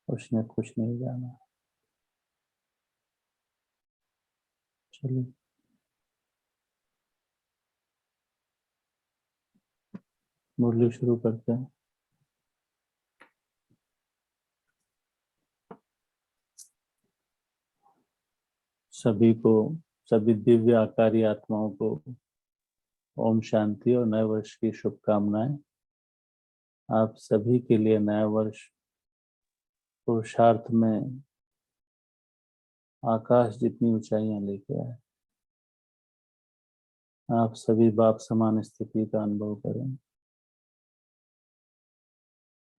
उसने कुछ नहीं जाना। चलिए मुरली शुरू करते हैं। सभी को, सभी दिव्य आकारी आत्माओं को ओम शांति और नए वर्ष की शुभकामनाएं। आप सभी के लिए नया वर्ष पुरुषार्थ में आकाश जितनी ऊंचाइयां लेके आए। आप सभी बाप समान स्थिति का अनुभव करें,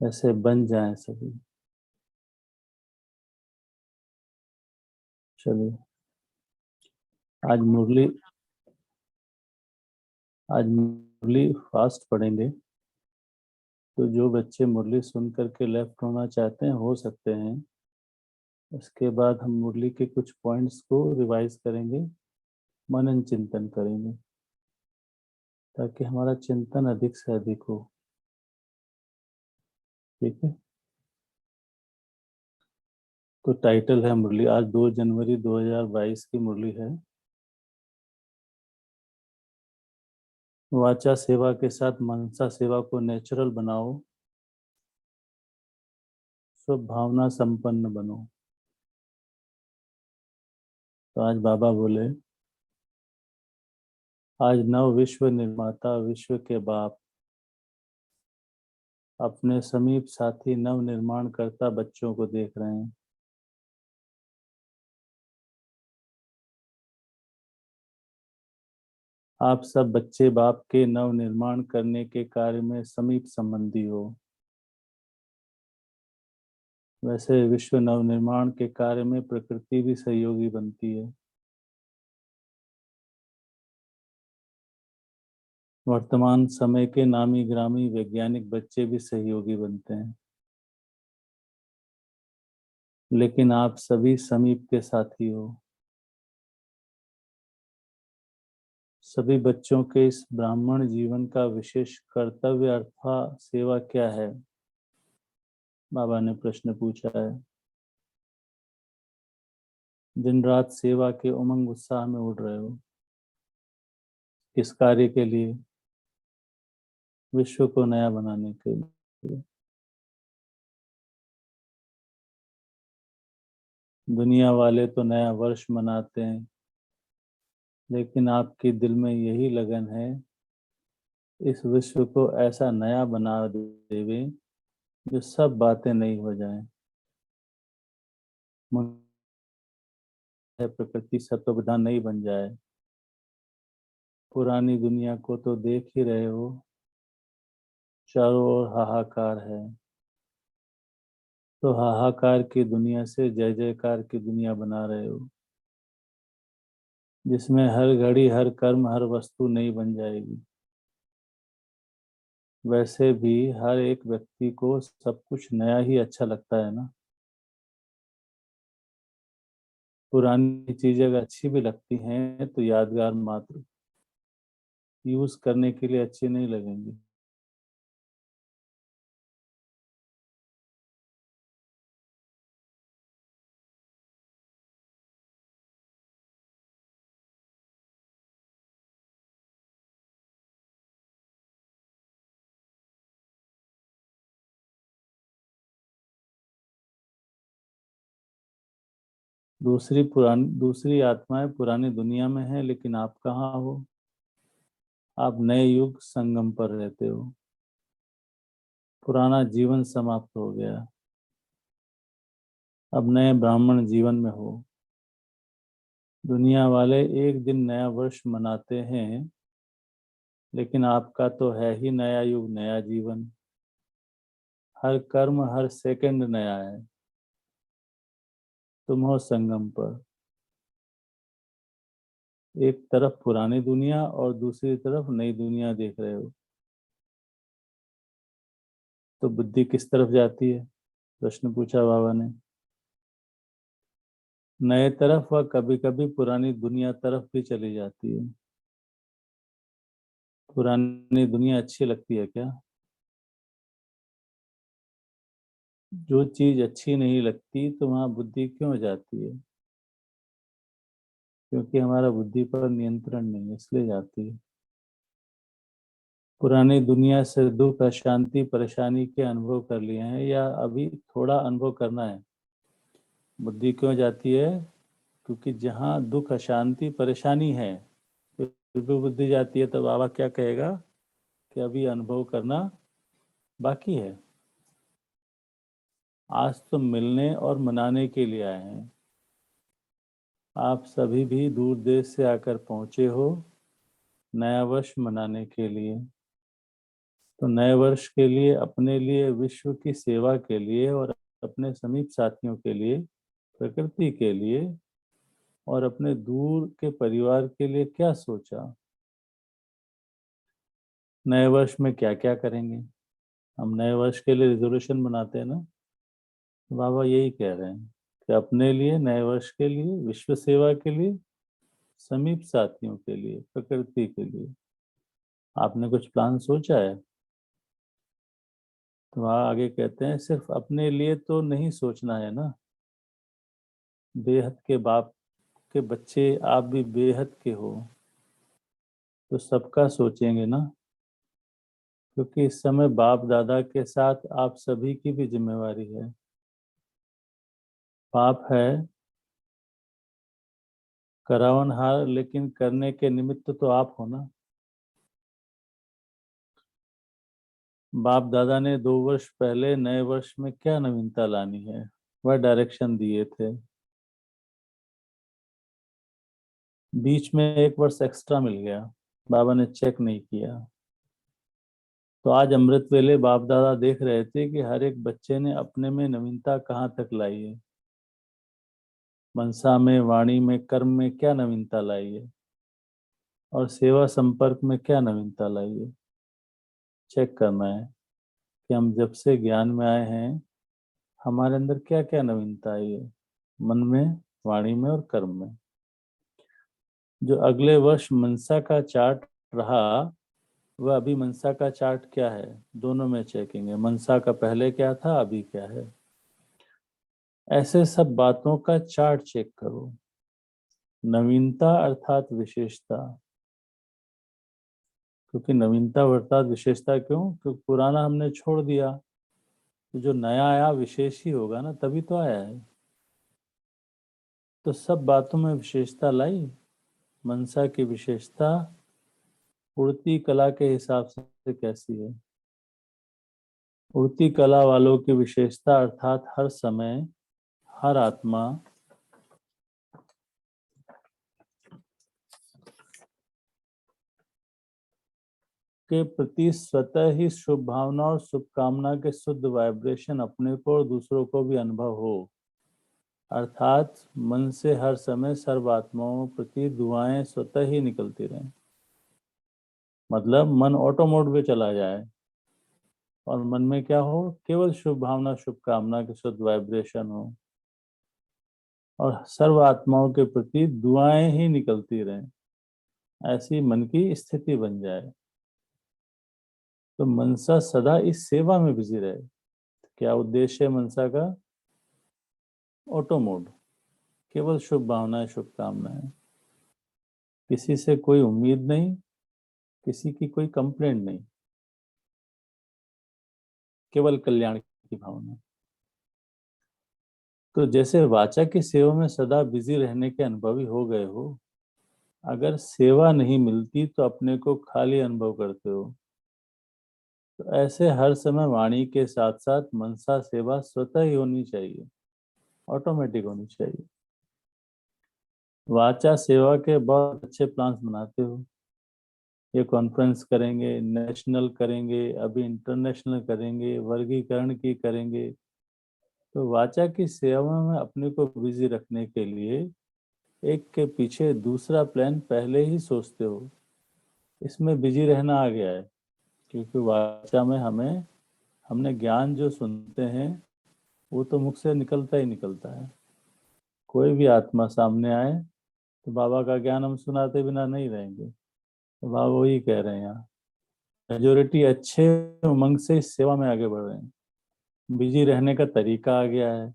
ऐसे बन जाएं सभी। चलिए आज मुरली फास्ट पढ़ेंगे। तो जो बच्चे मुरली सुन करके लेफ्ट होना चाहते हैं हो सकते हैं। उसके बाद हम मुरली के कुछ पॉइंट्स को रिवाइज करेंगे, मनन चिंतन करेंगे, ताकि हमारा चिंतन अधिक से अधिक हो। ठीक है। तो टाइटल है मुरली, आज 2 जनवरी 2022 की मुरली है। वाचा सेवा के साथ मनसा सेवा को नेचुरल बनाओ, सब भावना संपन्न बनो। तो आज बाबा बोले, आज नव विश्व निर्माता विश्व के बाप अपने समीप साथी नव निर्माण करता बच्चों को देख रहे हैं। आप सब बच्चे बाप के नव निर्माण करने के कार्य में समीप संबंधी हो। वैसे विश्व नव निर्माण के कार्य में प्रकृति भी सहयोगी बनती है। वर्तमान समय के नामी ग्रामी वैज्ञानिक बच्चे भी सहयोगी बनते हैं, लेकिन आप सभी समीप के साथी हो। सभी बच्चों के इस ब्राह्मण जीवन का विशेष कर्तव्य अथवा सेवा क्या है? बाबा ने प्रश्न पूछा है। दिन रात सेवा के उमंग उत्साह में उड़ रहे हो। किस कार्य के लिए? विश्व को नया बनाने के लिए। दुनिया वाले तो नया वर्ष मनाते हैं, लेकिन आपके दिल में यही लगन है, इस विश्व को ऐसा नया बना देवे जो सब बातें नई हो जाएं। प्रकृति सत्वप्रधान नहीं बन जाए। पुरानी दुनिया को तो देख ही रहे हो, चारों ओर हाहाकार है। तो हाहाकार की दुनिया से जय जयकार की दुनिया बना रहे हो, जिसमें हर घड़ी हर कर्म हर वस्तु नई बन जाएगी। वैसे भी हर एक व्यक्ति को सब कुछ नया ही अच्छा लगता है ना। पुरानी चीजें अगर अच्छी भी लगती हैं तो यादगार मात्र, यूज करने के लिए अच्छी नहीं लगेंगी। दूसरी आत्माएं पुरानी दुनिया में है, लेकिन आप कहाँ हो? आप नए युग संगम पर रहते हो। पुराना जीवन समाप्त हो गया, अब नए ब्राह्मण जीवन में हो। दुनिया वाले एक दिन नया वर्ष मनाते हैं, लेकिन आपका तो है ही नया युग नया जीवन। हर कर्म हर सेकंड नया है। तुम हो संगम पर, एक तरफ पुरानी दुनिया और दूसरी तरफ नई दुनिया देख रहे हो। तो बुद्धि किस तरफ जाती है? प्रश्न पूछा बाबा ने। नए तरफ व कभी कभी पुरानी दुनिया तरफ भी चली जाती है। पुरानी दुनिया अच्छी लगती है क्या? जो चीज अच्छी नहीं लगती तो वहां बुद्धि क्यों जाती है? क्योंकि हमारा बुद्धि पर नियंत्रण नहीं है, इसलिए जाती है। पुरानी दुनिया से दुख, अशांति, परेशानी के अनुभव कर लिए हैं या अभी थोड़ा अनुभव करना है। बुद्धि क्यों जाती है? क्योंकि जहाँ दुख, अशांति, परेशानी है फिर भी बुद्धि जाती है। तो बाबा क्या कहेगा कि अभी अनुभव करना बाकी है। आज तो मिलने और मनाने के लिए आए हैं। आप सभी भी दूर देश से आकर पहुंचे हो नया वर्ष मनाने के लिए। तो नए वर्ष के लिए, अपने लिए, विश्व की सेवा के लिए और अपने समीप साथियों के लिए, प्रकृति के लिए और अपने दूर के परिवार के लिए क्या सोचा? नए वर्ष में क्या क्या करेंगे? हम नए वर्ष के लिए रिजोल्यूशन बनाते हैं ना। तो बाबा यही कह रहे हैं कि अपने लिए, नए वर्ष के लिए, विश्व सेवा के लिए, समीप साथियों के लिए, प्रकृति के लिए आपने कुछ प्लान सोचा है? तो वहाँ आगे कहते हैं सिर्फ अपने लिए तो नहीं सोचना है ना। बेहद के बाप के बच्चे आप भी बेहद के हो, तो सबका सोचेंगे ना। क्योंकि इस समय बाप दादा के साथ आप सभी की भी जिम्मेवारी है। बाप है करावनहार, लेकिन करने के निमित्त तो आप हो ना। बाप दादा ने 2 वर्ष पहले नए वर्ष में क्या नवीनता लानी है वह डायरेक्शन दिए थे। बीच में 1 वर्ष एक्स्ट्रा मिल गया, बाबा ने चेक नहीं किया। तो आज अमृत वेले बाप दादा देख रहे थे कि हर एक बच्चे ने अपने में नवीनता कहाँ तक लाई है। मनसा में, वाणी में, कर्म में क्या नवीनता लाई है और सेवा संपर्क में क्या नवीनता लाई है। चेक करना है कि हम जब से ज्ञान में आए हैं हमारे अंदर क्या क्या नवीनता आई है, मन में, वाणी में और कर्म में। जो अगले वर्ष मनसा का चार्ट रहा वह अभी मनसा का चार्ट क्या है, दोनों में चेकिंग है। मनसा का पहले क्या था, अभी क्या है। ऐसे सब बातों का चार्ट चेक करो। नवीनता अर्थात विशेषता। क्योंकि नवीनता अर्थात विशेषता क्यों? क्योंकि पुराना हमने छोड़ दिया, तो जो नया आया विशेष ही होगा ना, तभी तो आया है। तो सब बातों में विशेषता लाई। मनसा की विशेषता उड़ती कला के हिसाब से कैसी है? उड़ती कला वालों की विशेषता अर्थात हर समय, हर आत्मा के प्रति स्वतः ही शुभ भावना और शुभकामना के शुद्ध वाइब्रेशन अपने को और दूसरों को भी अनुभव हो। अर्थात मन से हर समय सर्व आत्माओं प्रति दुआएं स्वतः ही निकलती रहें। मतलब मन ऑटो मोड पे चला जाए और मन में क्या हो, केवल शुभ भावना, शुभकामना के शुद्ध वाइब्रेशन हो और सर्व आत्माओं के प्रति दुआएं ही निकलती रहें। ऐसी मन की स्थिति बन जाए तो मनसा सदा इस सेवा में बिजी रहे। क्या उद्देश्य है मनसा का? ऑटो मोड, केवल शुभ भावनाएं, शुभकामनाएं, किसी से कोई उम्मीद नहीं, किसी की कोई कंप्लेंट नहीं, केवल कल्याण की भावना। तो जैसे वाचा की सेवा में सदा बिजी रहने के अनुभवी हो गए हो, अगर सेवा नहीं मिलती तो अपने को खाली अनुभव करते हो। तो ऐसे हर समय वाणी के साथ साथ मनसा सेवा स्वतः ही होनी चाहिए, ऑटोमेटिक होनी चाहिए। वाचा सेवा के बहुत अच्छे प्लान्स बनाते हो। ये कॉन्फ्रेंस करेंगे, नेशनल करेंगे, अभी इंटरनेशनल करेंगे, वर्गीकरण की करेंगे। तो वाचा की सेवा में अपने को बिजी रखने के लिए एक के पीछे दूसरा प्लान पहले ही सोचते हो। इसमें बिजी रहना आ गया है। क्योंकि वाचा में हमने ज्ञान जो सुनते हैं वो तो मुख से निकलता ही निकलता है। कोई भी आत्मा सामने आए तो बाबा का ज्ञान हम सुनाते बिना नहीं रहेंगे। तो बाबा वही कह रहे हैं यहाँ, मेजोरिटी अच्छे उमंग से इस सेवा में आगे बढ़ रहे हैं। बिजी रहने का तरीका आ गया है,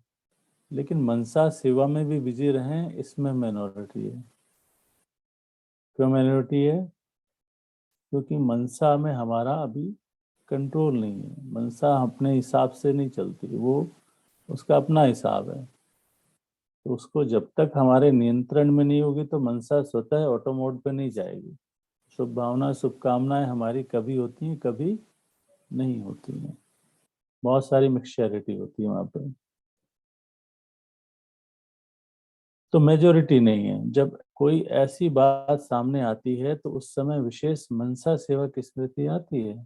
लेकिन मनसा सेवा में भी बिजी रहें, इसमें माइनॉरिटी है। क्यों माइनॉरिटी है? क्योंकि मनसा में हमारा अभी कंट्रोल नहीं है। मनसा अपने हिसाब से नहीं चलती, वो उसका अपना हिसाब है। तो उसको जब तक हमारे नियंत्रण में नहीं होगी तो मनसा स्वतः ऑटो मोड पे नहीं जाएगी। शुभ भावना शुभकामनाएं हमारी कभी होती हैं, कभी नहीं होती हैं। बहुत सारी मिक्सचरिटी होती है वहां पर। तो मेजोरिटी नहीं है। जब कोई ऐसी बात सामने आती है तो उस समय विशेष मनसा सेवा की स्मृति आती है।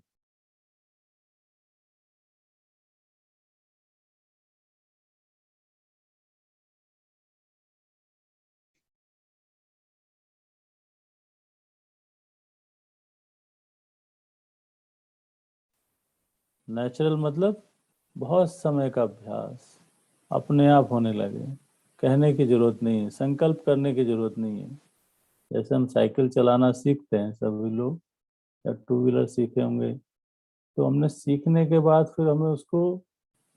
नेचुरल मतलब बहुत समय का अभ्यास, अपने आप होने लगे। कहने की जरूरत नहीं है, संकल्प करने की जरूरत नहीं है। जैसे हम साइकिल चलाना सीखते हैं सभी लोग, या टू व्हीलर सीखे होंगे, तो हमने सीखने के बाद फिर हमें उसको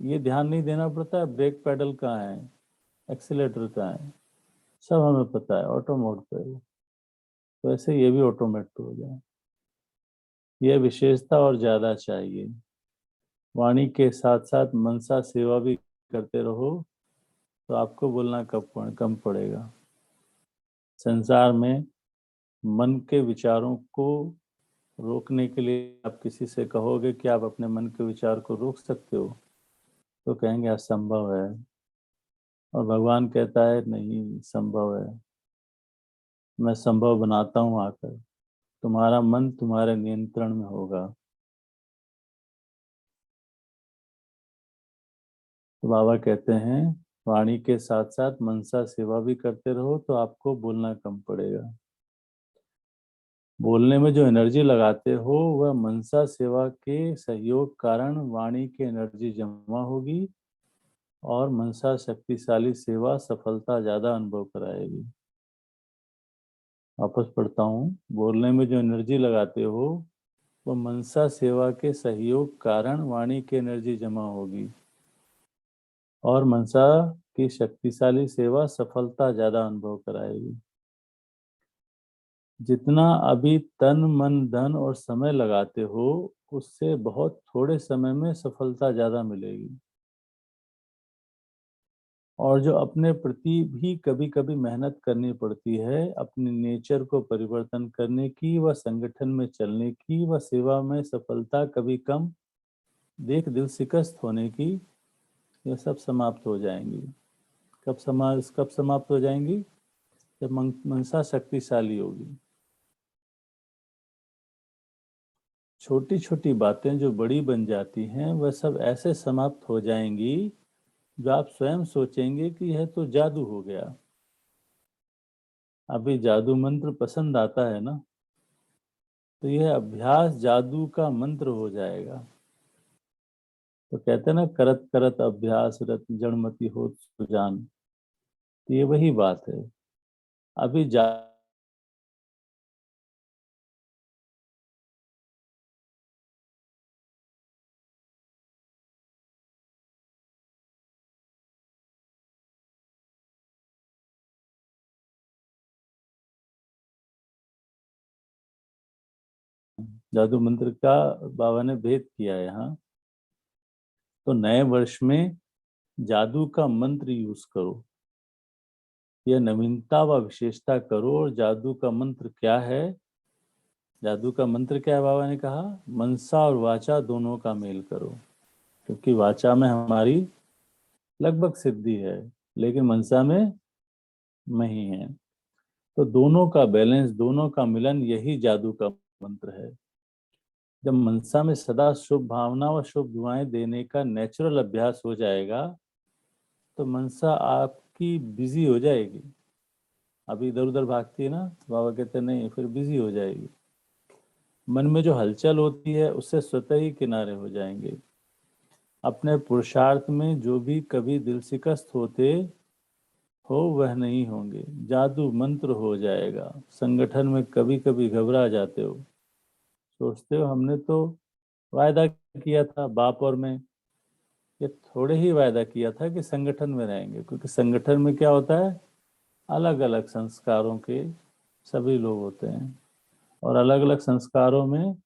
ये ध्यान नहीं देना पड़ता है ब्रेक पैडल कहाँ है, एक्सीलेटर कहाँ है, सब हमें पता है, ऑटो मोड पे है। तो ऐसे ये भी ऑटोमेट हो जाए। यह विशेषता और ज्यादा चाहिए। वाणी के साथ साथ मनसा सेवा भी करते रहो तो आपको बोलना कम पड़ेगा। संसार में मन के विचारों को रोकने के लिए आप किसी से कहोगे कि आप अपने मन के विचार को रोक सकते हो, तो कहेंगे असंभव है। और भगवान कहता है नहीं, संभव है। मैं संभव बनाता हूँ आकर। तुम्हारा मन तुम्हारे नियंत्रण में होगा। तो बाबा कहते हैं वाणी के साथ साथ मनसा सेवा भी करते रहो तो आपको बोलना कम पड़ेगा। बोलने में जो एनर्जी लगाते हो वह मनसा सेवा के सहयोग कारण वाणी की एनर्जी जमा होगी और मनसा शक्तिशाली सेवा सफलता ज्यादा अनुभव कराएगी। वापस पढ़ता हूँ। बोलने में जो एनर्जी लगाते हो वह मनसा सेवा के सहयोग कारण वाणी की एनर्जी जमा होगी और मनसा की शक्तिशाली सेवा सफलता ज्यादा अनुभव कराएगी। जितना अभी तन मन धन और समय लगाते हो उससे बहुत थोड़े समय में सफलता ज्यादा मिलेगी। और जो अपने प्रति भी कभी कभी मेहनत करनी पड़ती है, अपने नेचर को परिवर्तन करने की, व संगठन में चलने की, व सेवा में सफलता कभी कम देख दिल शिकस्त होने की, यह सब समाप्त हो जाएंगी। कब समाप्त हो जाएंगी? जब मनसा शक्तिशाली होगी। छोटी छोटी बातें जो बड़ी बन जाती हैं वह सब ऐसे समाप्त हो जाएंगी जो आप स्वयं सोचेंगे कि यह तो जादू हो गया। अभी जादू मंत्र पसंद आता है ना, तो यह अभ्यास जादू का मंत्र हो जाएगा। तो कहते हैं ना, करत करत अभ्यास रत जड़मति हो सुजान। तो ये वही बात है। अभी जादू मंत्र का बाबा ने भेद किया है यहाँ। तो नए वर्ष में जादू का मंत्र यूज करो, यह नवीनता व विशेषता करो। और जादू का मंत्र क्या है? जादू का मंत्र क्या है? बाबा ने कहा मनसा और वाचा दोनों का मेल करो। क्योंकि वाचा में हमारी लगभग सिद्धि है, लेकिन मनसा में नहीं है। तो दोनों का बैलेंस, दोनों का मिलन, यही जादू का मंत्र है। जब मनसा में सदा शुभ भावना व शुभ दुआएं देने का नेचुरल अभ्यास हो जाएगा तो मनसा आपकी बिजी हो जाएगी। अभी इधर उधर भागती है ना, बाबा कहते नहीं, फिर बिजी हो जाएगी। मन में जो हलचल होती है उससे स्वतः ही किनारे हो जाएंगे। अपने पुरुषार्थ में जो भी कभी दिल शिकस्त होते हो वह नहीं होंगे। जादू मंत्र हो जाएगा। संगठन में कभी कभी घबरा जाते हो, सोचते हो हमने तो वायदा किया था बाप और मैं, ये थोड़े ही वायदा किया था कि संगठन में रहेंगे, क्योंकि संगठन में क्या होता है, अलग अलग संस्कारों के सभी लोग होते हैं, और अलग अलग संस्कारों में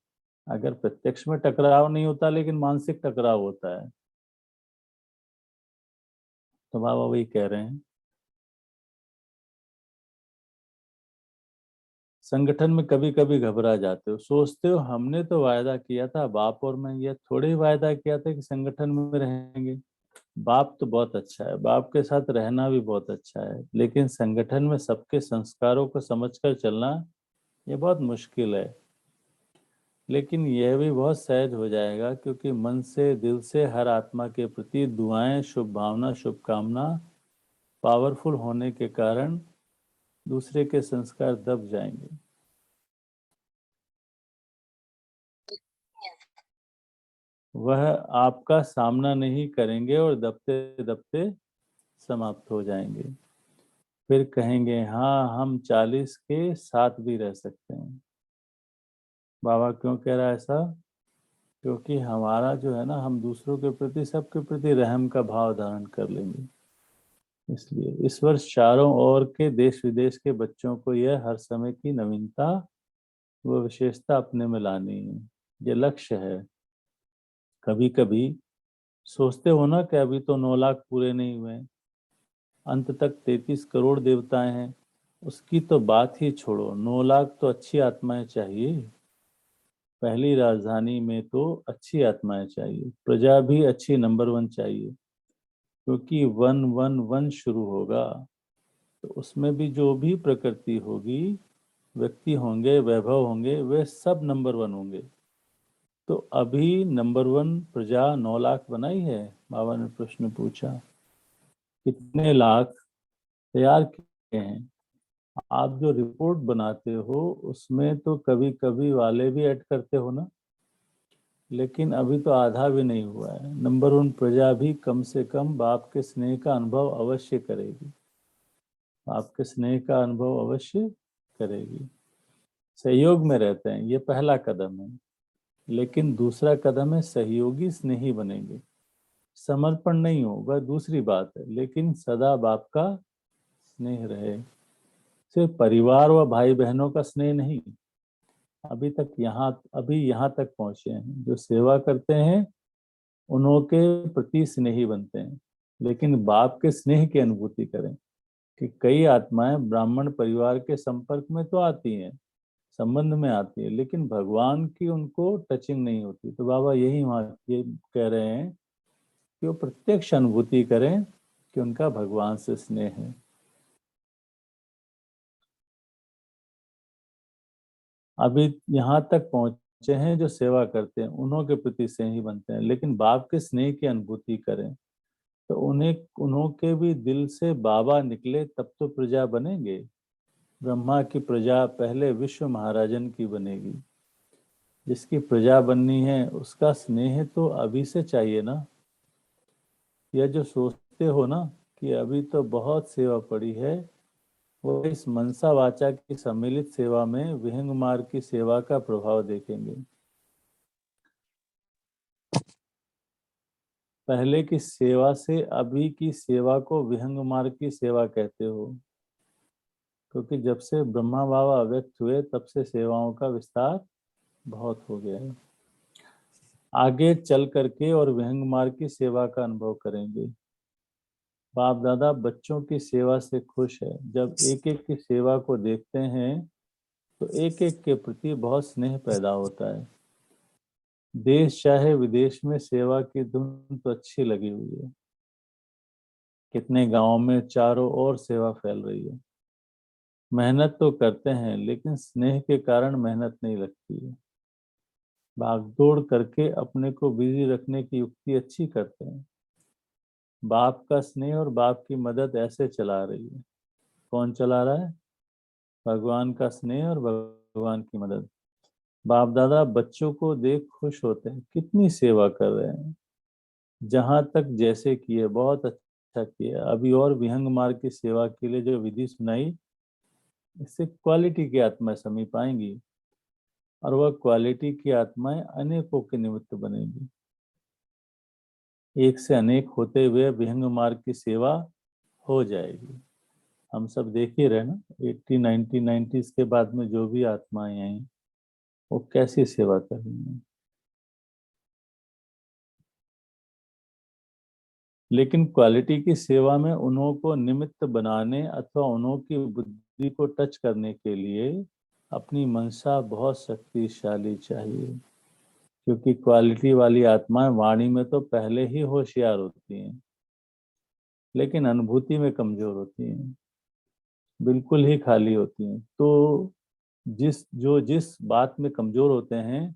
अगर प्रत्यक्ष में टकराव नहीं होता लेकिन मानसिक टकराव होता है। तो बाबा वही कह रहे हैं, संगठन में कभी कभी घबरा जाते हो, सोचते हो हमने तो वायदा किया था, बाप और मैं ये थोड़े ही वायदा किया था कि संगठन में रहेंगे। बाप तो बहुत अच्छा है, बाप के साथ रहना भी बहुत अच्छा है, लेकिन संगठन में सबके संस्कारों को समझकर चलना ये बहुत मुश्किल है। लेकिन यह भी बहुत सहज हो जाएगा, क्योंकि मन से दिल से हर आत्मा के प्रति दुआएं, शुभ भावना, शुभकामना पावरफुल होने के कारण दूसरे के संस्कार दब जाएंगे। वह आपका सामना नहीं करेंगे और दबते दबते समाप्त हो जाएंगे। फिर कहेंगे हाँ, हम 40 के साथ भी रह सकते हैं। बाबा क्यों कह रहा है ऐसा? क्योंकि हमारा जो है ना, हम दूसरों के प्रति, सबके प्रति रहम का भाव धारण कर लेंगे। इसलिए इस वर्ष चारों ओर के देश विदेश के बच्चों को यह हर समय की नवीनता व विशेषता अपने में लानी है। ये लक्ष्य है। कभी कभी सोचते हो ना कि अभी तो 9 लाख पूरे नहीं हुए, अंत तक 33 करोड़ देवताएं हैं। उसकी तो बात ही छोड़ो, 9 लाख तो अच्छी आत्माएं चाहिए। पहली राजधानी में तो अच्छी आत्माएं चाहिए, प्रजा भी अच्छी नंबर 1 चाहिए, क्योंकि 111 शुरू होगा। तो उसमें भी जो भी प्रकृति होगी, व्यक्ति होंगे, वैभव होंगे, वे सब नंबर 1 होंगे। तो अभी नंबर 1 प्रजा 9 लाख बनाई है? बाबा ने प्रश्न पूछा। कितने लाख तैयार किए हैं? आप जो रिपोर्ट बनाते हो उसमें तो कभी कभी वाले भी ऐड करते हो ना, लेकिन अभी तो आधा भी नहीं हुआ है। नंबर 1 प्रजा भी कम से कम बाप के स्नेह का अनुभव अवश्य करेगी, आपके स्नेह का अनुभव अवश्य करेगी। सहयोग में रहते हैं, ये पहला कदम है। लेकिन दूसरा कदम है सहयोगी स्नेही बनेंगे। समर्पण नहीं हो वह दूसरी बात है, लेकिन सदा बाप का स्नेह रहे। सिर्फ परिवार व भाई बहनों का स्नेह नहीं। अभी यहाँ तक पहुंचे हैं, जो सेवा करते हैं उन्हों के प्रति स्नेही बनते हैं, लेकिन बाप के स्नेह की अनुभूति करें। कि कई आत्माएं ब्राह्मण परिवार के संपर्क में तो आती हैं, संबंध में आती है, लेकिन भगवान की उनको टचिंग नहीं होती। तो बाबा यही वहाँ ये कह रहे हैं कि वो प्रत्यक्ष अनुभूति करें कि उनका भगवान से स्नेह है। अभी यहाँ तक पहुंचे हैं, जो सेवा करते हैं उन्हों के प्रति स्नेही बनते हैं, लेकिन बाप के स्नेह की अनुभूति करें तो उन्हें, उन्हों के भी दिल से बाबा निकले तब तो प्रजा बनेंगे। ब्रह्मा की प्रजा पहले विश्व महाराजन की बनेगी। जिसकी प्रजा बननी है उसका स्नेह तो अभी से चाहिए ना। यह जो सोचते हो ना कि अभी तो बहुत सेवा पड़ी है, वो इस मनसा वाचा की सम्मिलित सेवा में विहंग मार्ग की सेवा का प्रभाव देखेंगे। पहले की सेवा से अभी की सेवा को विहंग मार्ग की सेवा कहते हो, क्योंकि जब से ब्रह्मा बाबा अव्यक्त हुए तब से सेवाओं का विस्तार बहुत हो गया है। आगे चल करके और विहंग मार्ग की सेवा का अनुभव करेंगे। बाप दादा बच्चों की सेवा से खुश है। जब एक एक की सेवा को देखते हैं तो एक एक के प्रति बहुत स्नेह पैदा होता है। देश चाहे विदेश में सेवा की धुन तो अच्छी लगी हुई है। कितने गांवों में चारों ओर सेवा फैल रही है। मेहनत तो करते हैं, लेकिन स्नेह के कारण मेहनत नहीं लगती है। भागदौड़ करके अपने को बिजी रखने की युक्ति अच्छी करते हैं। बाप का स्नेह और बाप की मदद ऐसे चला रही है। कौन चला रहा है? भगवान का स्नेह और भगवान की मदद। बाप दादा बच्चों को देख खुश होते हैं, कितनी सेवा कर रहे हैं। जहां तक जैसे किए बहुत अच्छा किया। अभी और विहंग मार्ग की सेवा के लिए जो विधि सुनाई, इससे क्वालिटी की आत्माएं समीप आएंगी, और वह क्वालिटी की आत्माएं अनेकों के निमित्त बनेगी। एक से अनेक होते हुए विहंग मार्ग की सेवा हो जाएगी। हम सब देख ही रहे ना, 1990s के बाद में जो भी आत्माएं आई वो कैसी सेवा कर रही हैं। लेकिन क्वालिटी की सेवा में उन्हों को निमित्त बनाने अथवा उन्हों की बुद्धि को टच करने के लिए अपनी मनसा बहुत शक्तिशाली चाहिए, क्योंकि क्वालिटी वाली आत्माएं वाणी में तो पहले ही होशियार होती हैं, लेकिन अनुभूति में कमजोर होती हैं, बिल्कुल ही खाली होती हैं। तो जिस बात में कमजोर होते हैं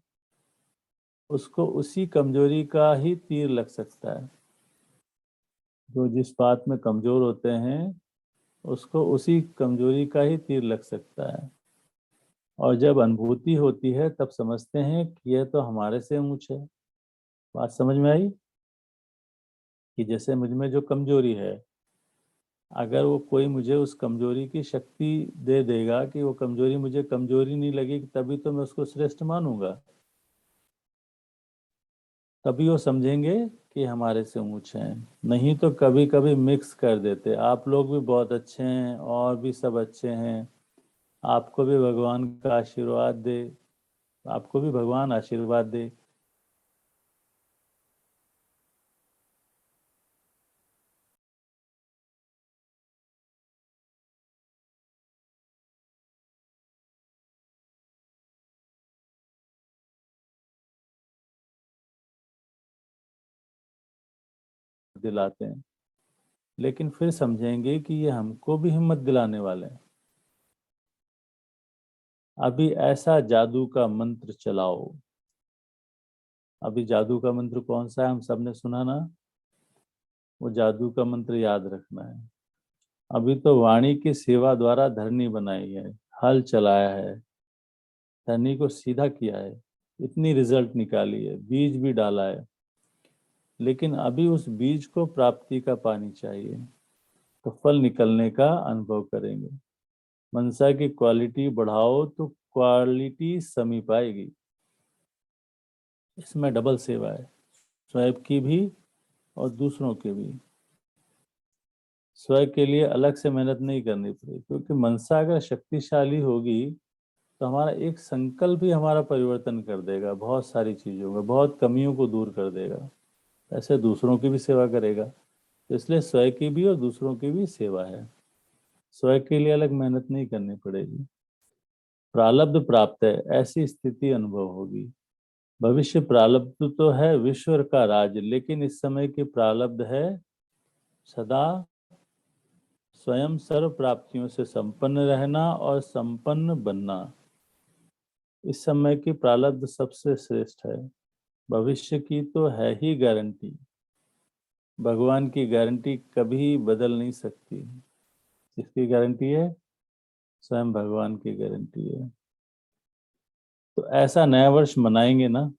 उसको उसी कमजोरी का ही तीर लग सकता है। जो जिस बात में कमजोर होते हैं उसको उसी कमजोरी का ही तीर लग सकता है। और जब अनुभूति होती है तब समझते हैं कि यह तो हमारे से ऊंच है। बात समझ में आई? कि जैसे मुझ में जो कमजोरी है, अगर वो कोई मुझे उस कमजोरी की शक्ति दे देगा कि वो कमजोरी मुझे कमजोरी नहीं लगी, तभी तो मैं उसको श्रेष्ठ मानूंगा। तभी वो समझेंगे कि हमारे से ऊंचे हैं। नहीं तो कभी कभी मिक्स कर देते, आप लोग भी बहुत अच्छे हैं और भी सब अच्छे हैं, आपको भी भगवान का आशीर्वाद दे, आपको भी भगवान आशीर्वाद दे। दिलाते हैं, लेकिन फिर समझेंगे कि ये हमको भी हिम्मत दिलाने वाले हैं। अभी ऐसा जादू का मंत्र चलाओ। अभी जादू का मंत्र कौन सा है, हम सबने सुना ना? वो जादू का मंत्र याद रखना है। अभी तो वाणी की सेवा द्वारा धरनी बनाई है, हल चलाया है, धरनी को सीधा किया है, इतनी रिजल्ट निकाली है, बीज भी डाला है। लेकिन अभी उस बीज को प्राप्ति का पानी चाहिए, तो फल निकलने का अनुभव करेंगे। मनसा की क्वालिटी बढ़ाओ तो क्वालिटी समीप आएगी। इसमें डबल सेवा है, स्वयं की भी और दूसरों की भी। स्वयं के लिए अलग से मेहनत नहीं करनी पड़ेगी, क्योंकि मनसा अगर शक्तिशाली होगी तो हमारा एक संकल्प ही हमारा परिवर्तन कर देगा, बहुत सारी चीजों में, बहुत कमियों को दूर कर देगा। ऐसे दूसरों की भी सेवा करेगा। तो इसलिए स्वयं की भी और दूसरों की भी सेवा है। स्वयं के लिए अलग मेहनत नहीं करनी पड़ेगी। प्रारब्ध प्राप्त है ऐसी स्थिति अनुभव होगी। भविष्य प्रारब्ध तो है विश्व का राज, लेकिन इस समय की प्रारब्ध है सदा स्वयं सर्व प्राप्तियों से संपन्न रहना और संपन्न बनना। इस समय की प्रारब्ध सबसे श्रेष्ठ है। भविष्य की तो है ही गारंटी। भगवान की गारंटी कभी बदल नहीं सकती। किसकी गारंटी है? स्वयं भगवान की गारंटी है। तो ऐसा नया वर्ष मनाएंगे ना,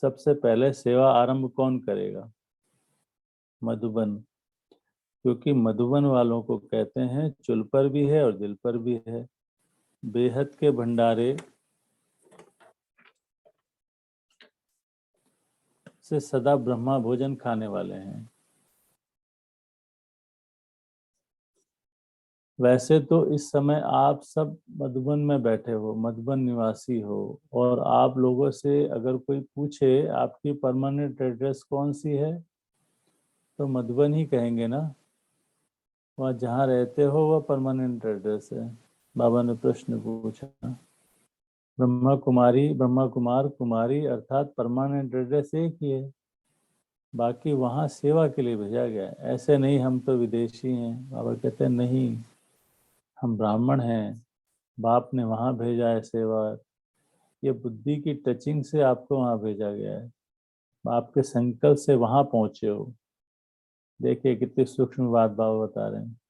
सबसे पहले सेवा आरंभ कौन करेगा? मधुबन। क्योंकि मधुबन वालों को कहते हैं चुल पर भी है और दिल पर भी है। बेहद के भंडारे से सदा ब्रह्मा भोजन खाने वाले हैं। वैसे तो इस समय आप सब मधुबन में बैठे हो, मधुबन निवासी हो, और आप लोगों से अगर कोई पूछे आपकी परमानेंट एड्रेस कौन सी है, तो मधुबन ही कहेंगे ना। वहाँ जहाँ रहते हो वह परमानेंट एड्रेस है। बाबा ने प्रश्न पूछा। ब्रह्मा कुमारी, ब्रह्मा कुमार कुमारी अर्थात परमानेंट एड्रेस एक ही है, बाकी वहाँ सेवा के लिए भेजा गया है। ऐसे नहीं हम तो विदेशी हैं, बाबा कहते हैं नहीं, हम ब्राह्मण हैं, बाप ने वहाँ भेजा है सेवा। ये बुद्धि की टचिंग से आपको वहाँ भेजा गया है, आपके संकल्प से वहाँ पहुंचे हो। देखिए कितनी सूक्ष्म बात बाबा बता रहे हैं।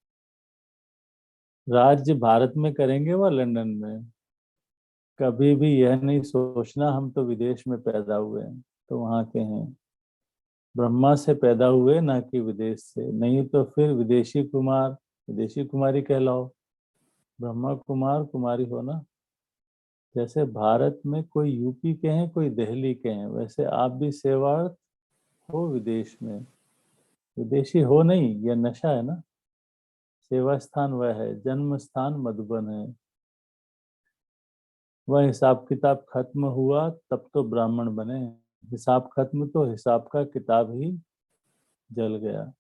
राज्य भारत में करेंगे व लंदन में। कभी भी यह नहीं सोचना हम तो विदेश में पैदा हुए हैं तो वहाँ के हैं। ब्रह्मा से पैदा हुए ना कि विदेश से, नहीं तो फिर विदेशी कुमार विदेशी कुमारी कहलाओ, ब्रह्मा कुमार कुमारी हो ना। जैसे भारत में कोई यूपी के हैं कोई दिल्ली के हैं, वैसे आप भी सेवार्थ हो विदेश में। विदेशी हो नहीं, यह नशा है ना। सेवा स्थान वह है, जन्म स्थान मधुबन है। वह हिसाब किताब खत्म हुआ तब तो ब्राह्मण बने। हिसाब खत्म तो हिसाब का किताब ही जल गया।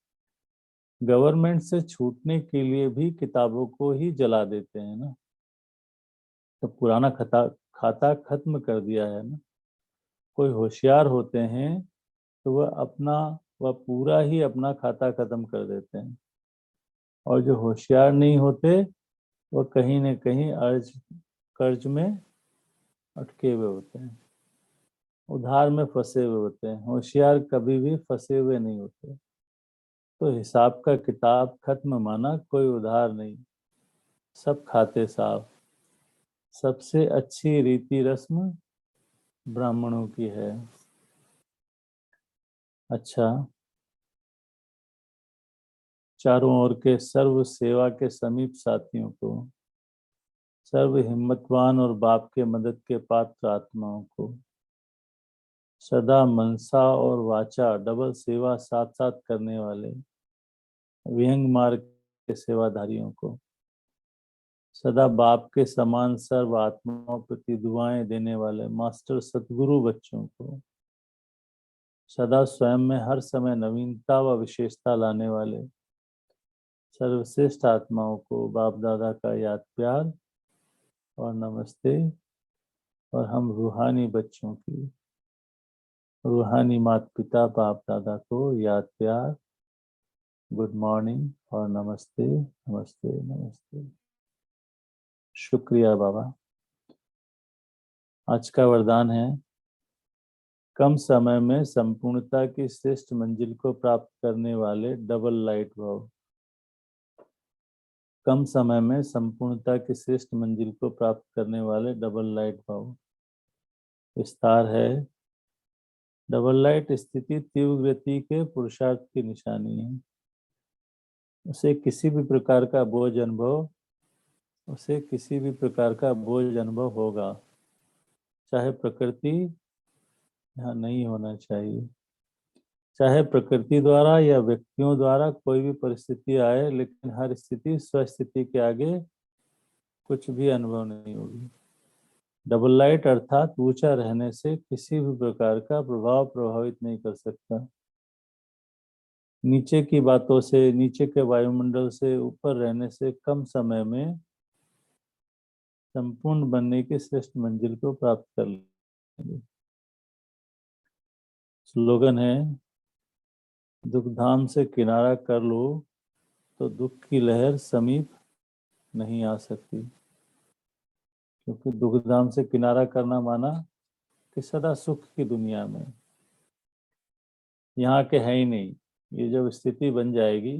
गवर्नमेंट से छूटने के लिए भी किताबों को ही जला देते हैं ना। तो पुराना खाता खाता खत्म कर दिया है ना। कोई होशियार होते हैं तो वह पूरा ही अपना खाता खत्म कर देते हैं। और जो होशियार नहीं होते वह कहीं न कहीं कर्ज में अटके हुए होते हैं, उधार में फंसे हुए होते हैं। होशियार कभी भी फंसे हुए नहीं होते। तो हिसाब का किताब खत्म माना, कोई उधार नहीं, सब खाते साफ। सबसे अच्छी रीति रस्म ब्राह्मणों की है। अच्छा, चारों ओर के सर्व सेवा के समीप साथियों को, सर्व हिम्मतवान और बाप के मदद के पात्र आत्माओं को, सदा मनसा और वाचा डबल सेवा साथ साथ करने वाले विहंग मार्ग के सेवाधारियों को, सदा बाप के समान सर्व आत्माओं प्रति दुआएं देने वाले मास्टर सतगुरु बच्चों को, सदा स्वयं में हर समय नवीनता व विशेषता लाने वाले सर्वश्रेष्ठ आत्माओं को बाप दादा का याद प्यार और नमस्ते। और हम रूहानी बच्चों की, रूहानी माता पिता बाप दादा को याद प्यार, गुड मॉर्निंग और नमस्ते नमस्ते नमस्ते। शुक्रिया बाबा। आज का वरदान है, कम समय में संपूर्णता की श्रेष्ठ मंजिल को प्राप्त करने वाले डबल लाइट भव। कम समय में संपूर्णता की श्रेष्ठ मंजिल को प्राप्त करने वाले डबल लाइट भव। विस्तार है, डबल लाइट स्थिति तीव्र गति के पुरुषार्थ की निशानी है। उसे किसी भी प्रकार का बोझ अनुभव होगा, चाहे प्रकृति यहाँ नहीं होना चाहिए, चाहे प्रकृति द्वारा या व्यक्तियों द्वारा कोई भी परिस्थिति आए, लेकिन हर स्थिति स्वस्थिति के आगे कुछ भी अनुभव नहीं होगी। डबल लाइट अर्थात ऊंचा रहने से किसी भी प्रकार का प्रभाव प्रभावित नहीं कर सकता। नीचे की बातों से, नीचे के वायुमंडल से ऊपर रहने से कम समय में संपूर्ण बनने की श्रेष्ठ मंजिल को प्राप्त कर लेंगे। स्लोगन है, दुखधाम से किनारा कर लो तो दुख की लहर समीप नहीं आ सकती। क्योंकि दुखधाम से किनारा करना माना कि सदा सुख की दुनिया में, यहाँ के है ही नहीं। ये जब स्थिति बन जाएगी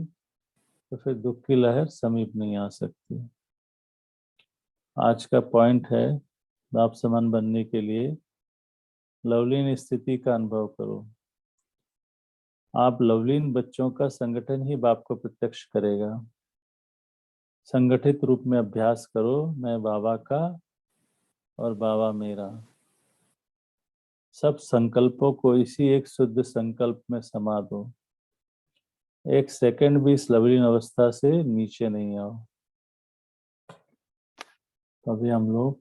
तो फिर दुख की लहर समीप नहीं आ सकती। आज का पॉइंट है, बाप समान बनने के लिए लवलीन स्थिति का अनुभव करो। आप लवलीन बच्चों का संगठन ही बाप को प्रत्यक्ष करेगा। संगठित रूप में अभ्यास करो, मैं बाबा का और बाबा मेरा। सब संकल्पों को इसी एक शुद्ध संकल्प में समा दो। एक सेकंड भी इस लवलीन अवस्था से नीचे नहीं आओ। तो अभी हम लोग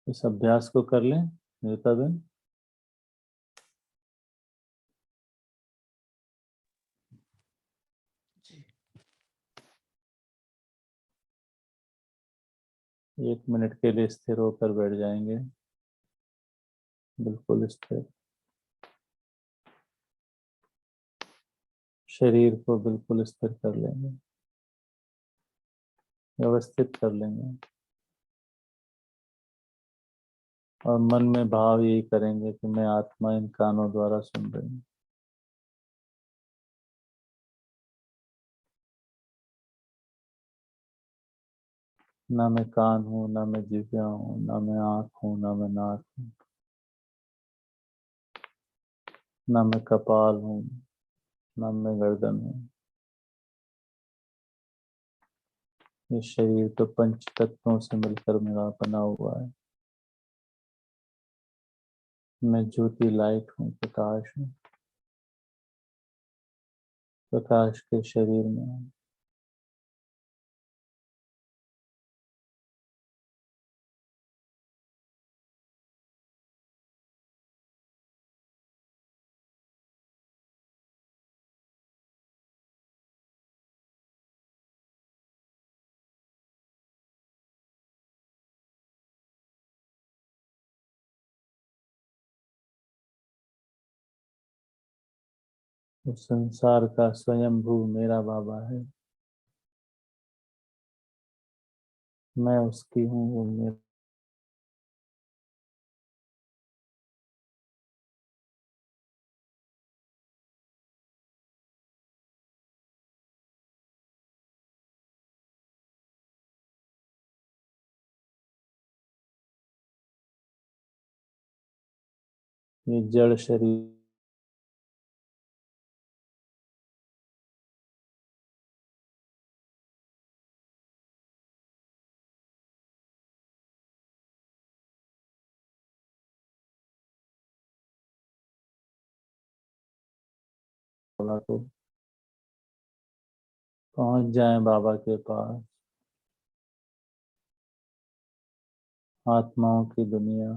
इस अभ्यास को कर लें निरता दिन। एक मिनट के लिए स्थिर होकर बैठ जाएंगे, बिल्कुल स्थिर। शरीर को बिल्कुल स्थिर कर लेंगे, व्यवस्थित कर लेंगे। और मन में भाव यही करेंगे कि मैं आत्मा इन कानों द्वारा सुन रही हूँ। ना मैं कान हूँ, ना मैं जिह्वा हूँ, ना मैं आँख हूँ, ना मैं नाक हूँ, ना मैं कपाल हूँ, ना मैं गर्दन हूँ। ये शरीर तो पंच तत्वों से मिलकर मेरा बना हुआ है। मैं ज्योति लाइट हूँ, प्रकाश हूँ। प्रकाश के शरीर में। उस संसार का स्वयंभू मेरा बाबा है। मैं उसकी हूँ, वो मेरा। ये जड़ शरीर बाबा को पहुंच जाए बाबा के पास। आत्माओं की दुनिया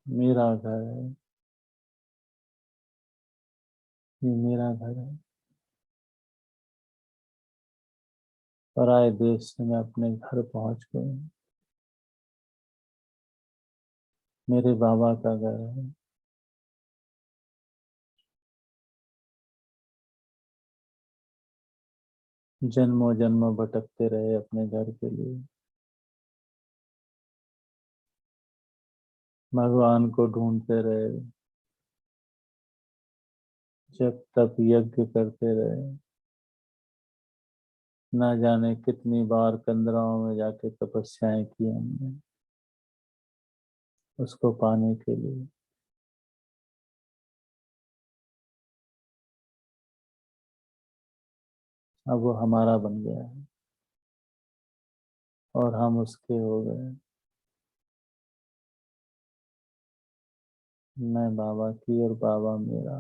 मेरा घर है, ये मेरा घर है। पराये देश से मैं अपने घर पहुंच गई। मेरे बाबा का घर है। जन्मों जन्मों भटकते रहे अपने घर के लिए, भगवान को ढूंढते रहे, जब तप यज्ञ करते रहे। ना जाने कितनी बार कंदराओं में जाके तपस्याएं की हमने उसको पाने के लिए। अब वो हमारा बन गया है और हम उसके हो गए। मैं बाबा की और बाबा मेरा।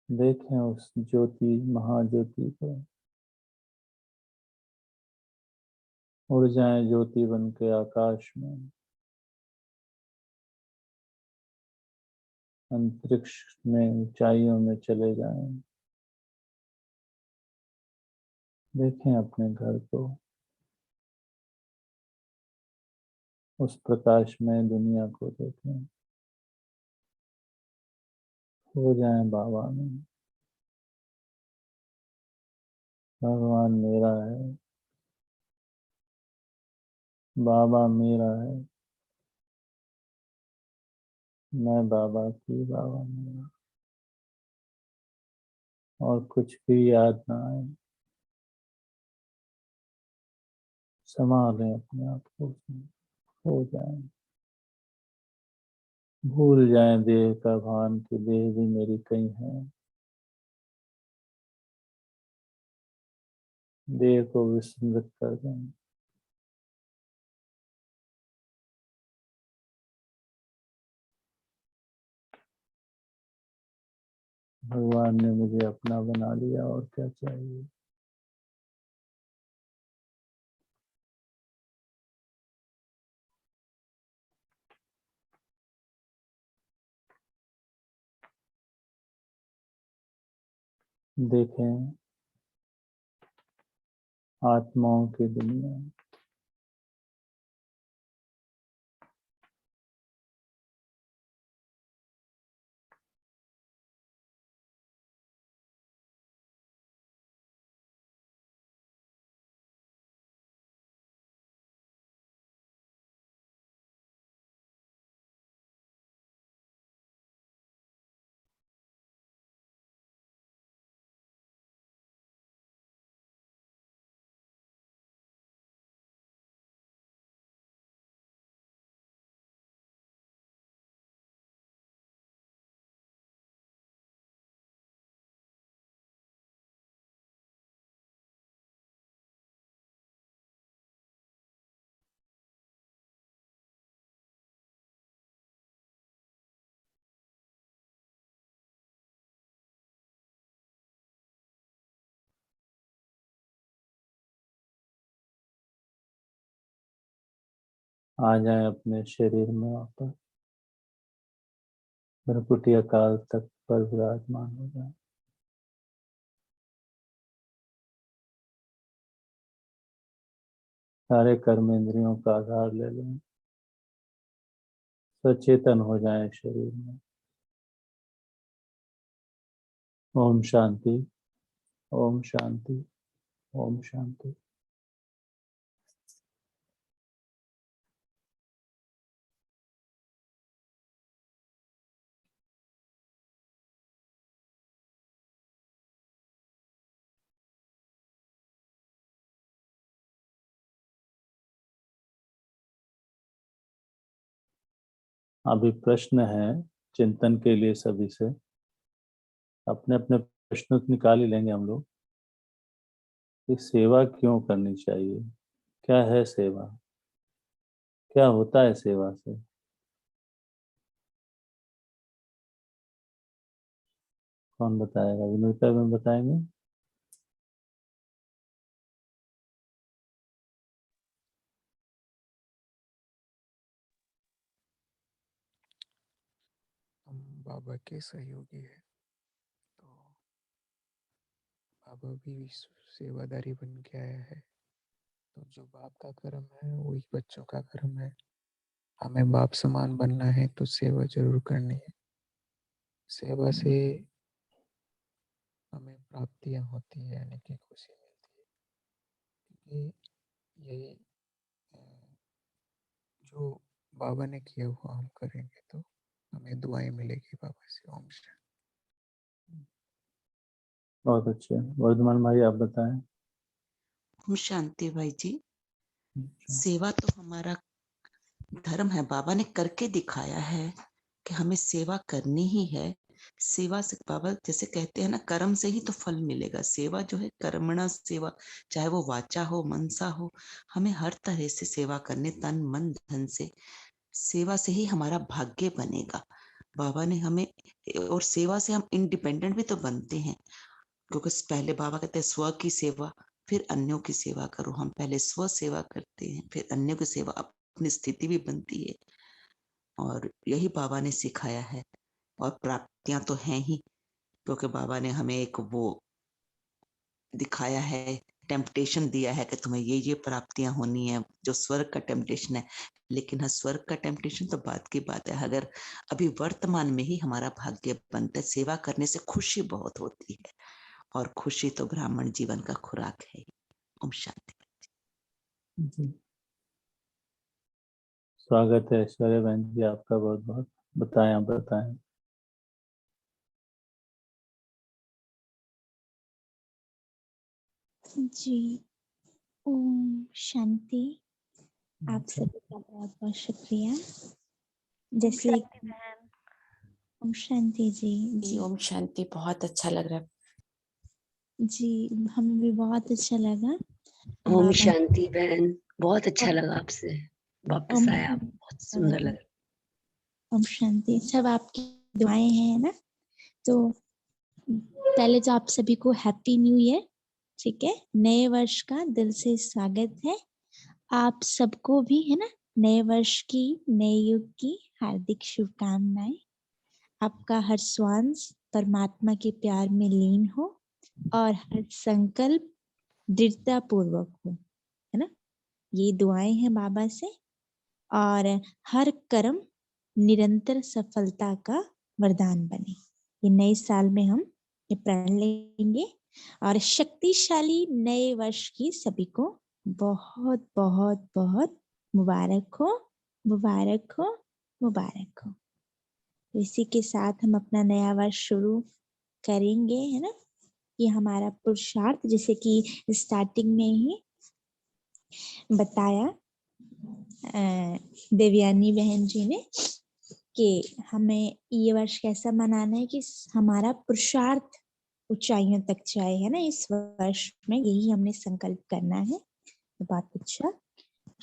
देखें उस ज्योति, महाज्योति को। उड़ जाएं ज्योति बन के आकाश में, अंतरिक्ष में, ऊंचाइयों में चले जाएं। देखें अपने घर को, उस प्रकाशमय दुनिया को देखें। हो जाएं बाबा में। भगवान मेरा है, बाबा मेरा है। मैं बाबा की, बाबा मेरा। और कुछ भी याद ना आए। संभालें अपने आप को उसमें। हो जाए, भूल जाएं देह का भान कि देह भी मेरी कहीं है। देह को विस्मृत कर दें। भगवान ने मुझे अपना बना लिया, और क्या चाहिए। देखें आत्माओं की दुनिया। आ जाए अपने शरीर में वापस, भ्रकुटी अकाल तक पर विराजमान हो जाए। सारे कर्म इंद्रियों का आधार ले लें, सचेतन हो जाए शरीर में। ओम शांति, ओम शांति, ओम शांति। अभी प्रश्न है चिंतन के लिए सभी से, अपने अपने प्रश्न निकाल ही लेंगे हम लोग कि सेवा क्यों करनी चाहिए, क्या है सेवा, क्या होता है सेवा से। कौन बताएगा? विनोद में बताएंगे। हम बाबा के सहयोगी है, तो बाबा भी सेवादारी बन के आया है। तो जो बाप का कर्म है वही बच्चों का कर्म है। हमें बाप समान बनना है तो सेवा जरूर करनी है। सेवा से हमें प्राप्तियां होती है, यानी कि खुशी मिलती है, क्योंकि यही जो बाबा ने किया हुआ हम करेंगे तो हमें दुआएं मिलेगी बाबा से। ओम शांति। बहुत अच्छे। वर्धमान भाई आप बताएं। ओम शांति भाई जी। सेवा तो हमारा धर्म है, बाबा ने करके दिखाया है कि हमें सेवा करनी ही है। सेवा से बाबा जैसे कहते हैं ना, कर्म से ही तो फल मिलेगा। सेवा जो है कर्मणा सेवा, चाहे वो वाचा हो मनसा हो, हमें हर तरह से सेवा करने, तन मन धन से। सेवा से ही हमारा भाग्य बनेगा। बाबा ने हमें, और सेवा से हम इंडिपेंडेंट भी तो बनते हैं, क्योंकि पहले बाबा कहते हैं स्व की सेवा फिर अन्यों की सेवा करो। हम पहले स्व सेवा करते हैं, फिर अन्यों की सेवा, अपनी स्थिति भी बनती है। और यही बाबा ने सिखाया है। और प्राप्तियां तो हैं ही, क्योंकि बाबा ने हमें एक वो दिखाया है, टेम्पटेशन दिया है कि तुम्हें ये प्राप्तियां होनी है, जो स्वर्ग का टेम्पटेशन है। लेकिन हाँ, स्वर्ग का टेम्पटेशन तो बात की बात है, अगर अभी वर्तमान में ही हमारा भाग्य बनता है। सेवा करने से खुशी बहुत होती है, और खुशी तो ब्राह्मण जीवन का खुराक है। ओम शांति। स्वागत है ऐश्वर्या बहन जी आपका, बहुत बहुत। बताएं, आप बताएं। जी, ओम शांति। आप सभी का बहुत बहुत शुक्रिया। जैसे ओम शांति जी। ओम शांति। बहुत अच्छा लग रहा है जी, हमें भी बहुत अच्छा लगा। ओम शांति बहन, बहुत अच्छा लगा आपसे वापस ओम आया, बहुत सुंदर लगा। ओम शांति। सब आपकी दुआएं हैं ना। तो पहले तो आप सभी को हैप्पी न्यू ईयर। ठीक है, नए वर्ष का दिल से स्वागत है। आप सबको भी है ना, नए वर्ष की, नए युग की हार्दिक शुभकामनाएं। आपका हर श्वास परमात्मा के प्यार में लीन हो, और हर संकल्प दृढ़ता पूर्वक हो, है ना। ये दुआएं हैं बाबा से। और हर कर्म निरंतर सफलता का वरदान बने। ये नए साल में हम ये प्रण लेंगे। और शक्तिशाली नए वर्ष की सभी को बहुत बहुत बहुत मुबारक हो, मुबारक हो, मुबारक हो। तो इसी के साथ हम अपना नया वर्ष शुरू करेंगे, है ना। ये हमारा पुरुषार्थ, जैसे कि स्टार्टिंग में ही बताया देवयानी बहन जी ने, कि हमें ये वर्ष कैसा मनाना है कि हमारा पुरुषार्थ ऊंचाइयों तक जाए, है ना। इस वर्ष में यही हमने संकल्प करना है। तो बात अच्छा।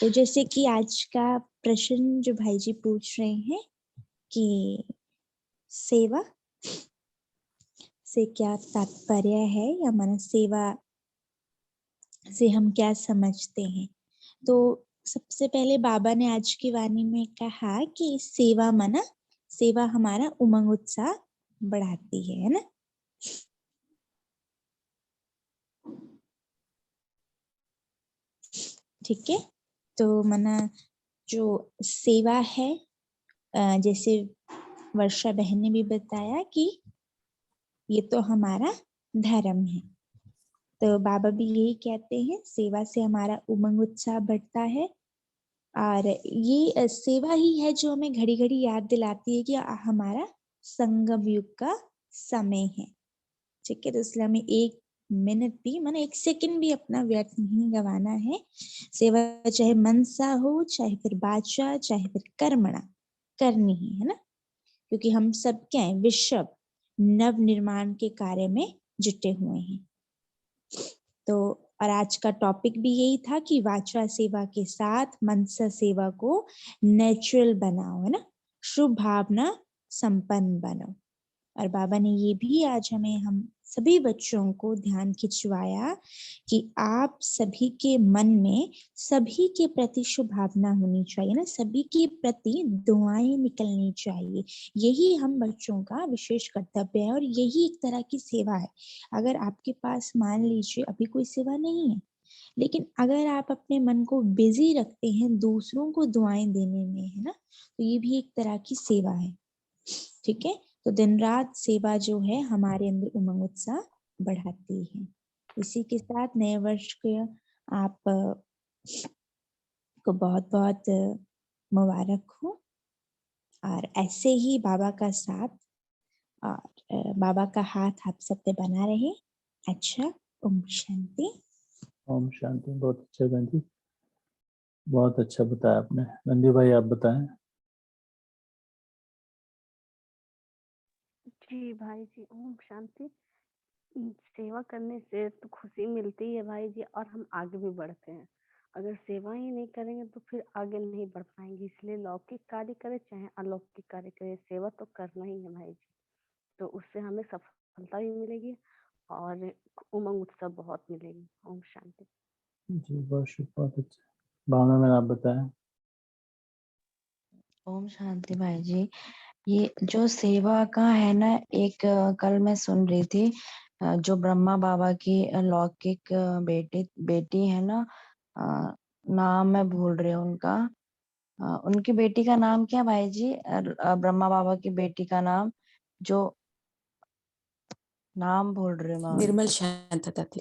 तो जैसे कि आज का प्रश्न जो भाई जी पूछ रहे हैं कि सेवा से क्या तात्पर्य है, या माना सेवा से हम क्या समझते हैं। तो सबसे पहले बाबा ने आज की वाणी में कहा कि सेवा मना, सेवा हमारा उमंग उत्साह बढ़ाती है ना। ठीक है, तो मना जो सेवा है, जैसे वर्षा बहन ने भी बताया कि ये तो हमारा धर्म है, तो बाबा भी यही कहते हैं, सेवा से हमारा उमंग उत्साह बढ़ता है। और ये सेवा ही है जो हमें घड़ी घड़ी याद दिलाती है कि हमारा संगम युग का समय है। ठीक है, तो इसलिए हमें 1 मिनट भी, माने 1 सेकंड भी अपना व्यर्थ नहीं गंवाना है। सेवा चाहे मन सा हो, चाहे फिर वाचा, चाहे फिर कर्मणा, करनी ही है ना, क्योंकि हम सब क्या है, विश्व नव निर्माण के कार्य में जुटे हुए हैं। तो और आज का टॉपिक भी यही था कि वाचा सेवा के साथ मनसा सेवा को नेचुरल बनाओ, है ना, शुभ भावना संपन्न बनो। और बाबा ने ये भी आज हमें, हम सभी बच्चों को ध्यान खिंचवाया कि आप सभी के मन में सभी के प्रति शुभ भावना होनी चाहिए ना, सभी के प्रति दुआएं निकलनी चाहिए। यही हम बच्चों का विशेष कर्तव्य है और यही एक तरह की सेवा है। अगर आपके पास मान लीजिए अभी कोई सेवा नहीं है, लेकिन अगर आप अपने मन को बिजी रखते हैं दूसरों को दुआएं देने में, है ना, तो ये भी एक तरह की सेवा है। ठीक है, तो दिन रात सेवा जो है हमारे अंदर उमंग उत्साह बढ़ाती है। इसी के साथ नए वर्ष के आप को बहुत बहुत मुबारक हो, और ऐसे ही बाबा का साथ और बाबा का हाथ आप सब पे बना रहे। अच्छा, ओम शांति। ओम शांति। बहुत अच्छा बहन जी, बहुत अच्छा बताया आपने। नंदी भाई आप बताएं। जी भाई जी, ओम शांति। सेवा करने से तो खुशी मिलती है भाई जी, और हम आगे भी बढ़ते हैं। अगर सेवा ही नहीं करेंगे तो फिर आगे नहीं बढ़ पाएंगे। इसलिए लौकिक कार्य करें चाहे अलौकिक कार्य करें, सेवा तो करना ही है भाई जी। तो उससे हमें सफलता भी मिलेगी और उमंग उत्सव बहुत मिलेगी। ओम शांति। जी बहुत अच्छा। भावना मैंने आप बताया। ओम शांति भाई जी। ये जो सेवा का है ना, एक कल मैं सुन रही थी, जो ब्रह्मा बाबा की लौकिक बेटी है ना, नाम मैं भूल रही हूँ उनका। उनकी बेटी का नाम क्या भाई जी? ब्रह्मा बाबा की बेटी का नाम, जो नाम भूल रही हूँ मैं निर्मल उनका। शांता दादी।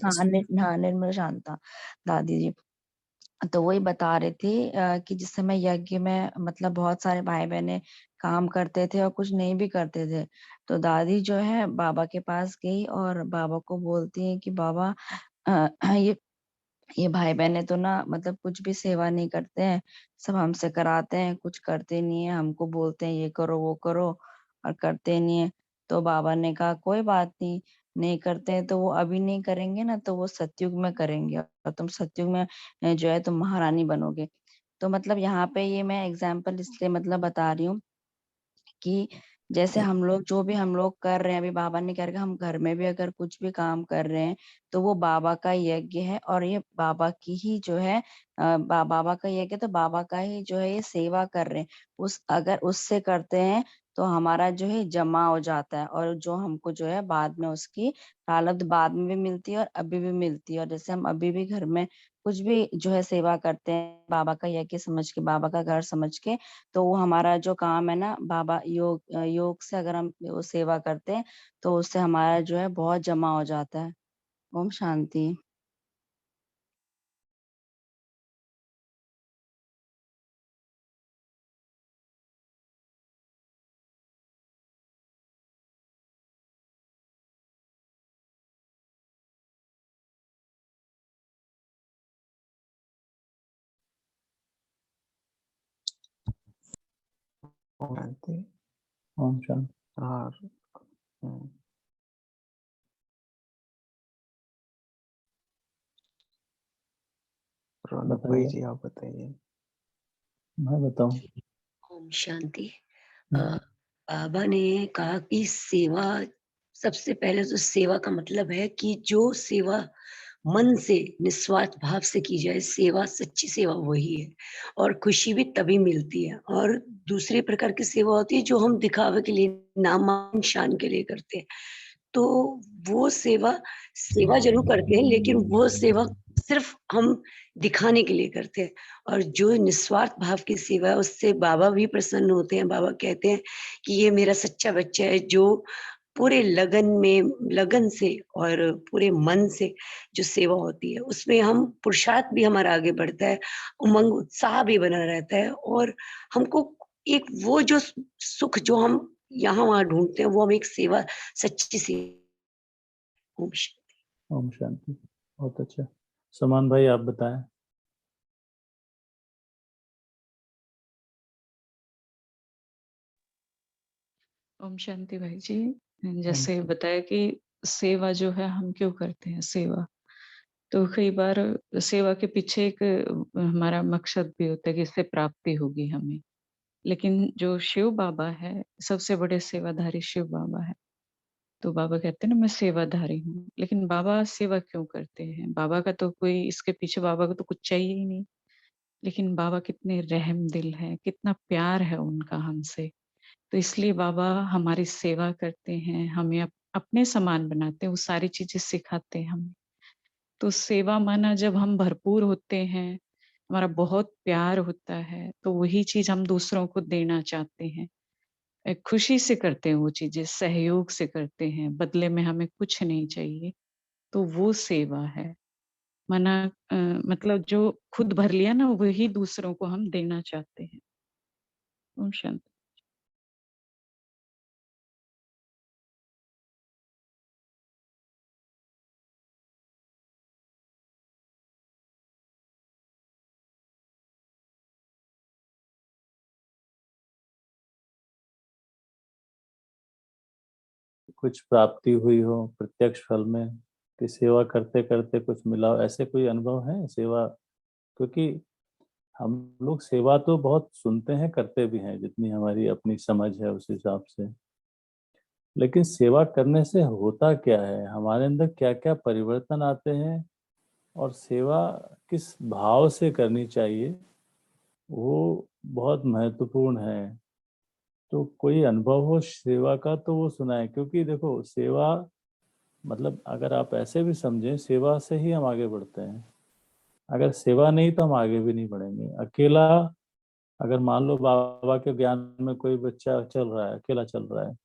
हाँ, निर्मल शांता दादी जी। तो वही बता रहे थे कि जिस समय यज्ञ में मतलब बहुत सारे भाई बहने काम करते थे और कुछ नहीं भी करते थे, तो दादी जो है बाबा के पास गई और बाबा को बोलती है कि बाबा, ये भाई बहने तो ना मतलब कुछ भी सेवा नहीं करते हैं, सब हमसे कराते हैं, कुछ करते नहीं है, हमको बोलते हैं ये करो वो करो और करते नहीं है। तो बाबा ने कहा कोई बात नहीं, नहीं करते हैं तो वो अभी नहीं करेंगे ना, तो वो सतयुग में करेंगे और तुम सतयुग में जो है तुम महारानी बनोगे। तो मतलब यहाँ पे ये मैं एग्जाम्पल इसलिए मतलब बता रही हूँ कि जैसे हम लोग जो भी हम लोग कर रहे हैं, अभी बाबा ने कह रहा हम घर में भी अगर कुछ भी काम कर रहे हैं तो वो बाबा का यज्ञ है और ये बाबा की ही जो है बाबा का यज्ञ, तो बाबा का ही जो है ये सेवा कर रहे हैं। उस अगर उससे करते हैं तो हमारा जो है जमा हो जाता है और जो हमको जो है बाद में उसकी प्रारब्ध बाद में भी मिलती है और अभी भी मिलती है। और जैसे हम अभी भी घर में कुछ भी जो है सेवा करते हैं बाबा का यज्ञ समझ के, बाबा का घर समझ के, तो वो हमारा जो काम है ना, बाबा योग से अगर हम वो सेवा करते हैं तो उससे हमारा जो है बहुत जमा हो जाता है। ओम शांति। शांति। ओम शांति। और हम्म, रौनक भाई बताइए। जी आप बताइए। मैं बताऊं। ओम शांति। हम्म, बाबा ने कहा कि सेवा, सबसे पहले तो सेवा का मतलब है कि जो सेवा मन से निस्वार्थ भाव से की जाए सेवा, सच्ची सेवा वही है और खुशी भी तभी मिलती है। और दूसरे प्रकार की सेवा होती है जो हम दिखावे के लिए, नाम शान के लिए करते हैं, तो वो सेवा जरूर करते हैं, लेकिन वो सेवा सिर्फ हम दिखाने के लिए करते हैं। और जो निस्वार्थ भाव की सेवा है उससे बाबा भी प्रसन्न होते हैं। बाबा कहते हैं कि ये मेरा सच्चा बच्चा है जो पूरे लगन से और पूरे मन से जो सेवा होती है उसमें हम पुरुषार्थ भी हमारा आगे बढ़ता है, उमंग उत्साह भी बना रहता है और हमको एक वो जो सुख जो हम यहाँ वहाँ ढूंढते हैं वो हम एक सेवा, सच्ची सी। ओम शांति। ओम शांति। बहुत अच्छा। समान भाई आप बताएं। ओम शांति भाई जी। जैसे बताया कि सेवा जो है हम क्यों करते हैं सेवा, तो कई बार सेवा के पीछे एक हमारा मकसद भी होता है कि इससे प्राप्ति होगी हमें। लेकिन जो शिव बाबा है, सबसे बड़े सेवाधारी शिव बाबा है। तो बाबा कहते हैं ना मैं सेवाधारी हूँ, लेकिन बाबा सेवा क्यों करते हैं? बाबा का तो कोई इसके पीछे बाबा को तो कुछ चाहिए ही नहीं। लेकिन बाबा कितने रहम दिल है, कितना प्यार है उनका हमसे। तो इसलिए बाबा हमारी सेवा करते हैं, हमें अपने समान बनाते हैं, वो सारी चीजें सिखाते हैं हमें। तो सेवा माना जब हम भरपूर होते हैं, हमारा बहुत प्यार होता है, तो वही चीज हम दूसरों को देना चाहते हैं। खुशी से करते हैं वो चीजें, सहयोग से करते हैं, बदले में हमें कुछ नहीं चाहिए। तो वो सेवा है। माना मतलब जो खुद भर लिया ना वही दूसरों को हम देना चाहते हैं। ओम शांति। कुछ प्राप्ति हुई हो प्रत्यक्ष फल में, कि सेवा करते करते कुछ मिला हो, ऐसे कोई अनुभव है सेवा? क्योंकि हम लोग सेवा तो बहुत सुनते हैं, करते भी हैं, जितनी हमारी अपनी समझ है उस हिसाब से। लेकिन सेवा करने से होता क्या है, हमारे अंदर क्या क्या परिवर्तन आते हैं, और सेवा किस भाव से करनी चाहिए, वो बहुत महत्वपूर्ण है। तो कोई अनुभव हो सेवा का तो वो सुनाए। क्योंकि देखो सेवा मतलब अगर आप ऐसे भी समझें, सेवा से ही हम आगे बढ़ते हैं। अगर सेवा नहीं तो हम आगे भी नहीं बढ़ेंगे। अकेला, अगर मान लो बाबा के ज्ञान में कोई बच्चा चल रहा है, अकेला चल रहा है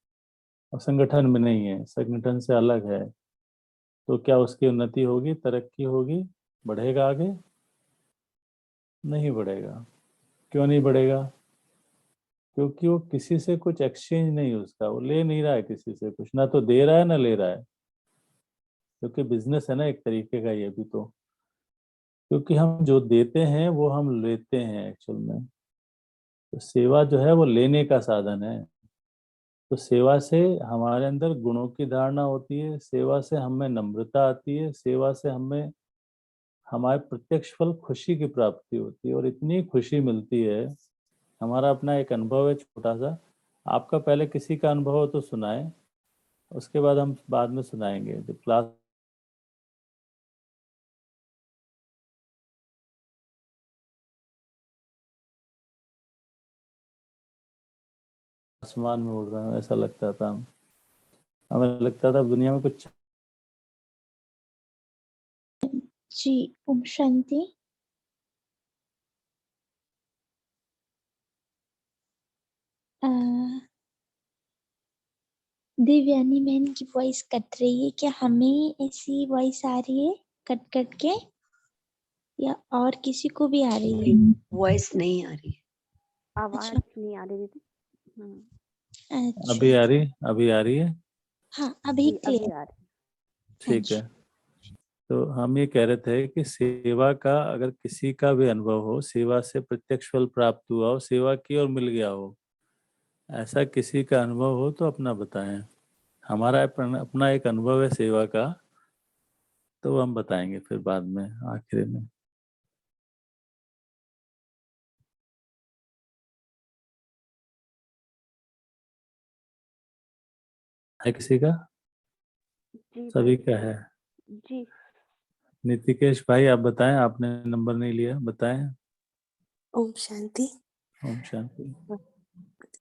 और संगठन में नहीं है, संगठन से अलग है, तो क्या उसकी उन्नति होगी, तरक्की होगी, बढ़ेगा आगे? नहीं बढ़ेगा। क्यों नहीं बढ़ेगा? क्योंकि वो किसी से कुछ एक्सचेंज नहीं, उसका वो ले नहीं रहा है किसी से कुछ, ना तो दे रहा है ना ले रहा है। क्योंकि बिजनेस है ना एक तरीके का ये भी तो। क्योंकि हम जो देते हैं वो हम लेते हैं एक्चुअल में। तो सेवा जो है वो लेने का साधन है। तो सेवा से हमारे अंदर गुणों की धारणा होती है, सेवा से हमें नम्रता आती है, सेवा से हमें हमारे प्रत्यक्ष फल खुशी की प्राप्ति होती है, और इतनी खुशी मिलती है। हमारा अपना एक अनुभव है छोटा सा, आपका पहले किसी का अनुभव हो तो सुनाए, उसके बाद हम बाद में सुनाएंगे जब क्लास। आसमान में उड़ रहा हूँ ऐसा लगता था, हमें लगता था दुनिया में कुछ। जी ओम शांति। दिव्यानी बहन की वॉइस कट रही है, क्या हमें ऐसी वॉइस आ रही है कट कट के, या और किसी को भी आ रही है? वॉइस नहीं आ रही है। आवाज अच्छा नहीं आ रही दीदी। अभी आ अच्छा, रही, अभी आ रही है। हाँ अभी जी अभी क्लियर। आ रही। हाँ ठीक है। जी। तो हम ये कह रहे थे कि सेवा का अगर किसी का भी अनुभव हो, सेवा से प्रत्यक्ष फल प्राप्त हुआ हो, सेवा की और मिल गया हो, ऐसा किसी का अनुभव हो तो अपना बताएं। हमारा अपना एक अनुभव है सेवा का, तो वो हम बताएंगे फिर बाद में आखिर में। है किसी का? जी सभी भाई का है? जी। नितिकेश भाई आप बताएं, आपने नंबर नहीं लिया, बताएं। ओम शांति। ओम शांति।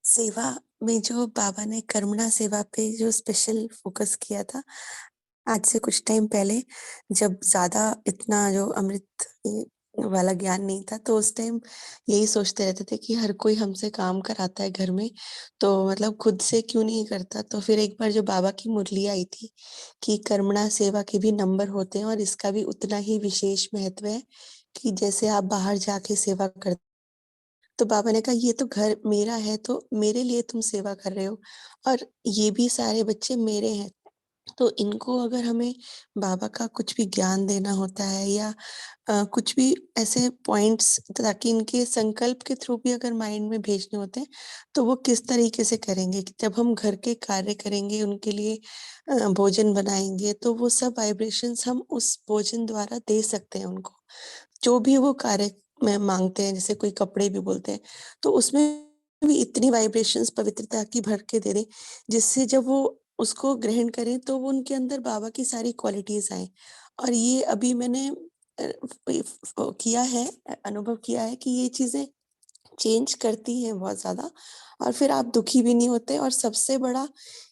सेवा में जो बाबा ने कर्मणा सेवा पे जो स्पेशल फोकस किया था, आज से कुछ टाइम पहले जब ज्यादा इतना जो अमृत वाला ज्ञान नहीं था, तो उस टाइम यही सोचते रहते थे कि हर कोई हमसे काम कराता है घर में, तो मतलब खुद से क्यों नहीं करता। तो फिर एक बार जो बाबा की मुरली आई थी कि कर्मणा सेवा के भी नंबर होते हैं और इसका भी उतना ही विशेष महत्व है कि जैसे आप बाहर जाके सेवा करते, तो बाबा ने कहा ये तो घर मेरा है, तो मेरे लिए तुम सेवा कर रहे हो और ये भी सारे बच्चे मेरे हैं। तो इनको अगर हमें बाबा का कुछ भी ज्ञान देना होता है या कुछ भी ऐसे पॉइंट्स, ताकि इनके संकल्प के थ्रू भी अगर माइंड में भेजने होते हैं, तो वो किस तरीके से करेंगे कि जब हम घर के कार्य करेंगे, उनके लिए भोजन बनाएंगे, तो वो सब वाइब्रेशंस हम उस भोजन द्वारा दे सकते हैं उनको। जो भी वो कार्य में मांगते हैं, जैसे कोई कपड़े भी बोलते हैं, तो उसमें भी इतनी वाइब्रेशंस पवित्रता की भर के दे दें, जिससे जब वो उसको ग्रहण करें तो वो उनके अंदर बाबा की सारी क्वालिटीज आए। और ये अभी मैंने किया है, अनुभव किया है कि ये चीजें चेंज करती हैं बहुत ज्यादा, और फिर आप दुखी भी नहीं होते। और सबसे बड़ा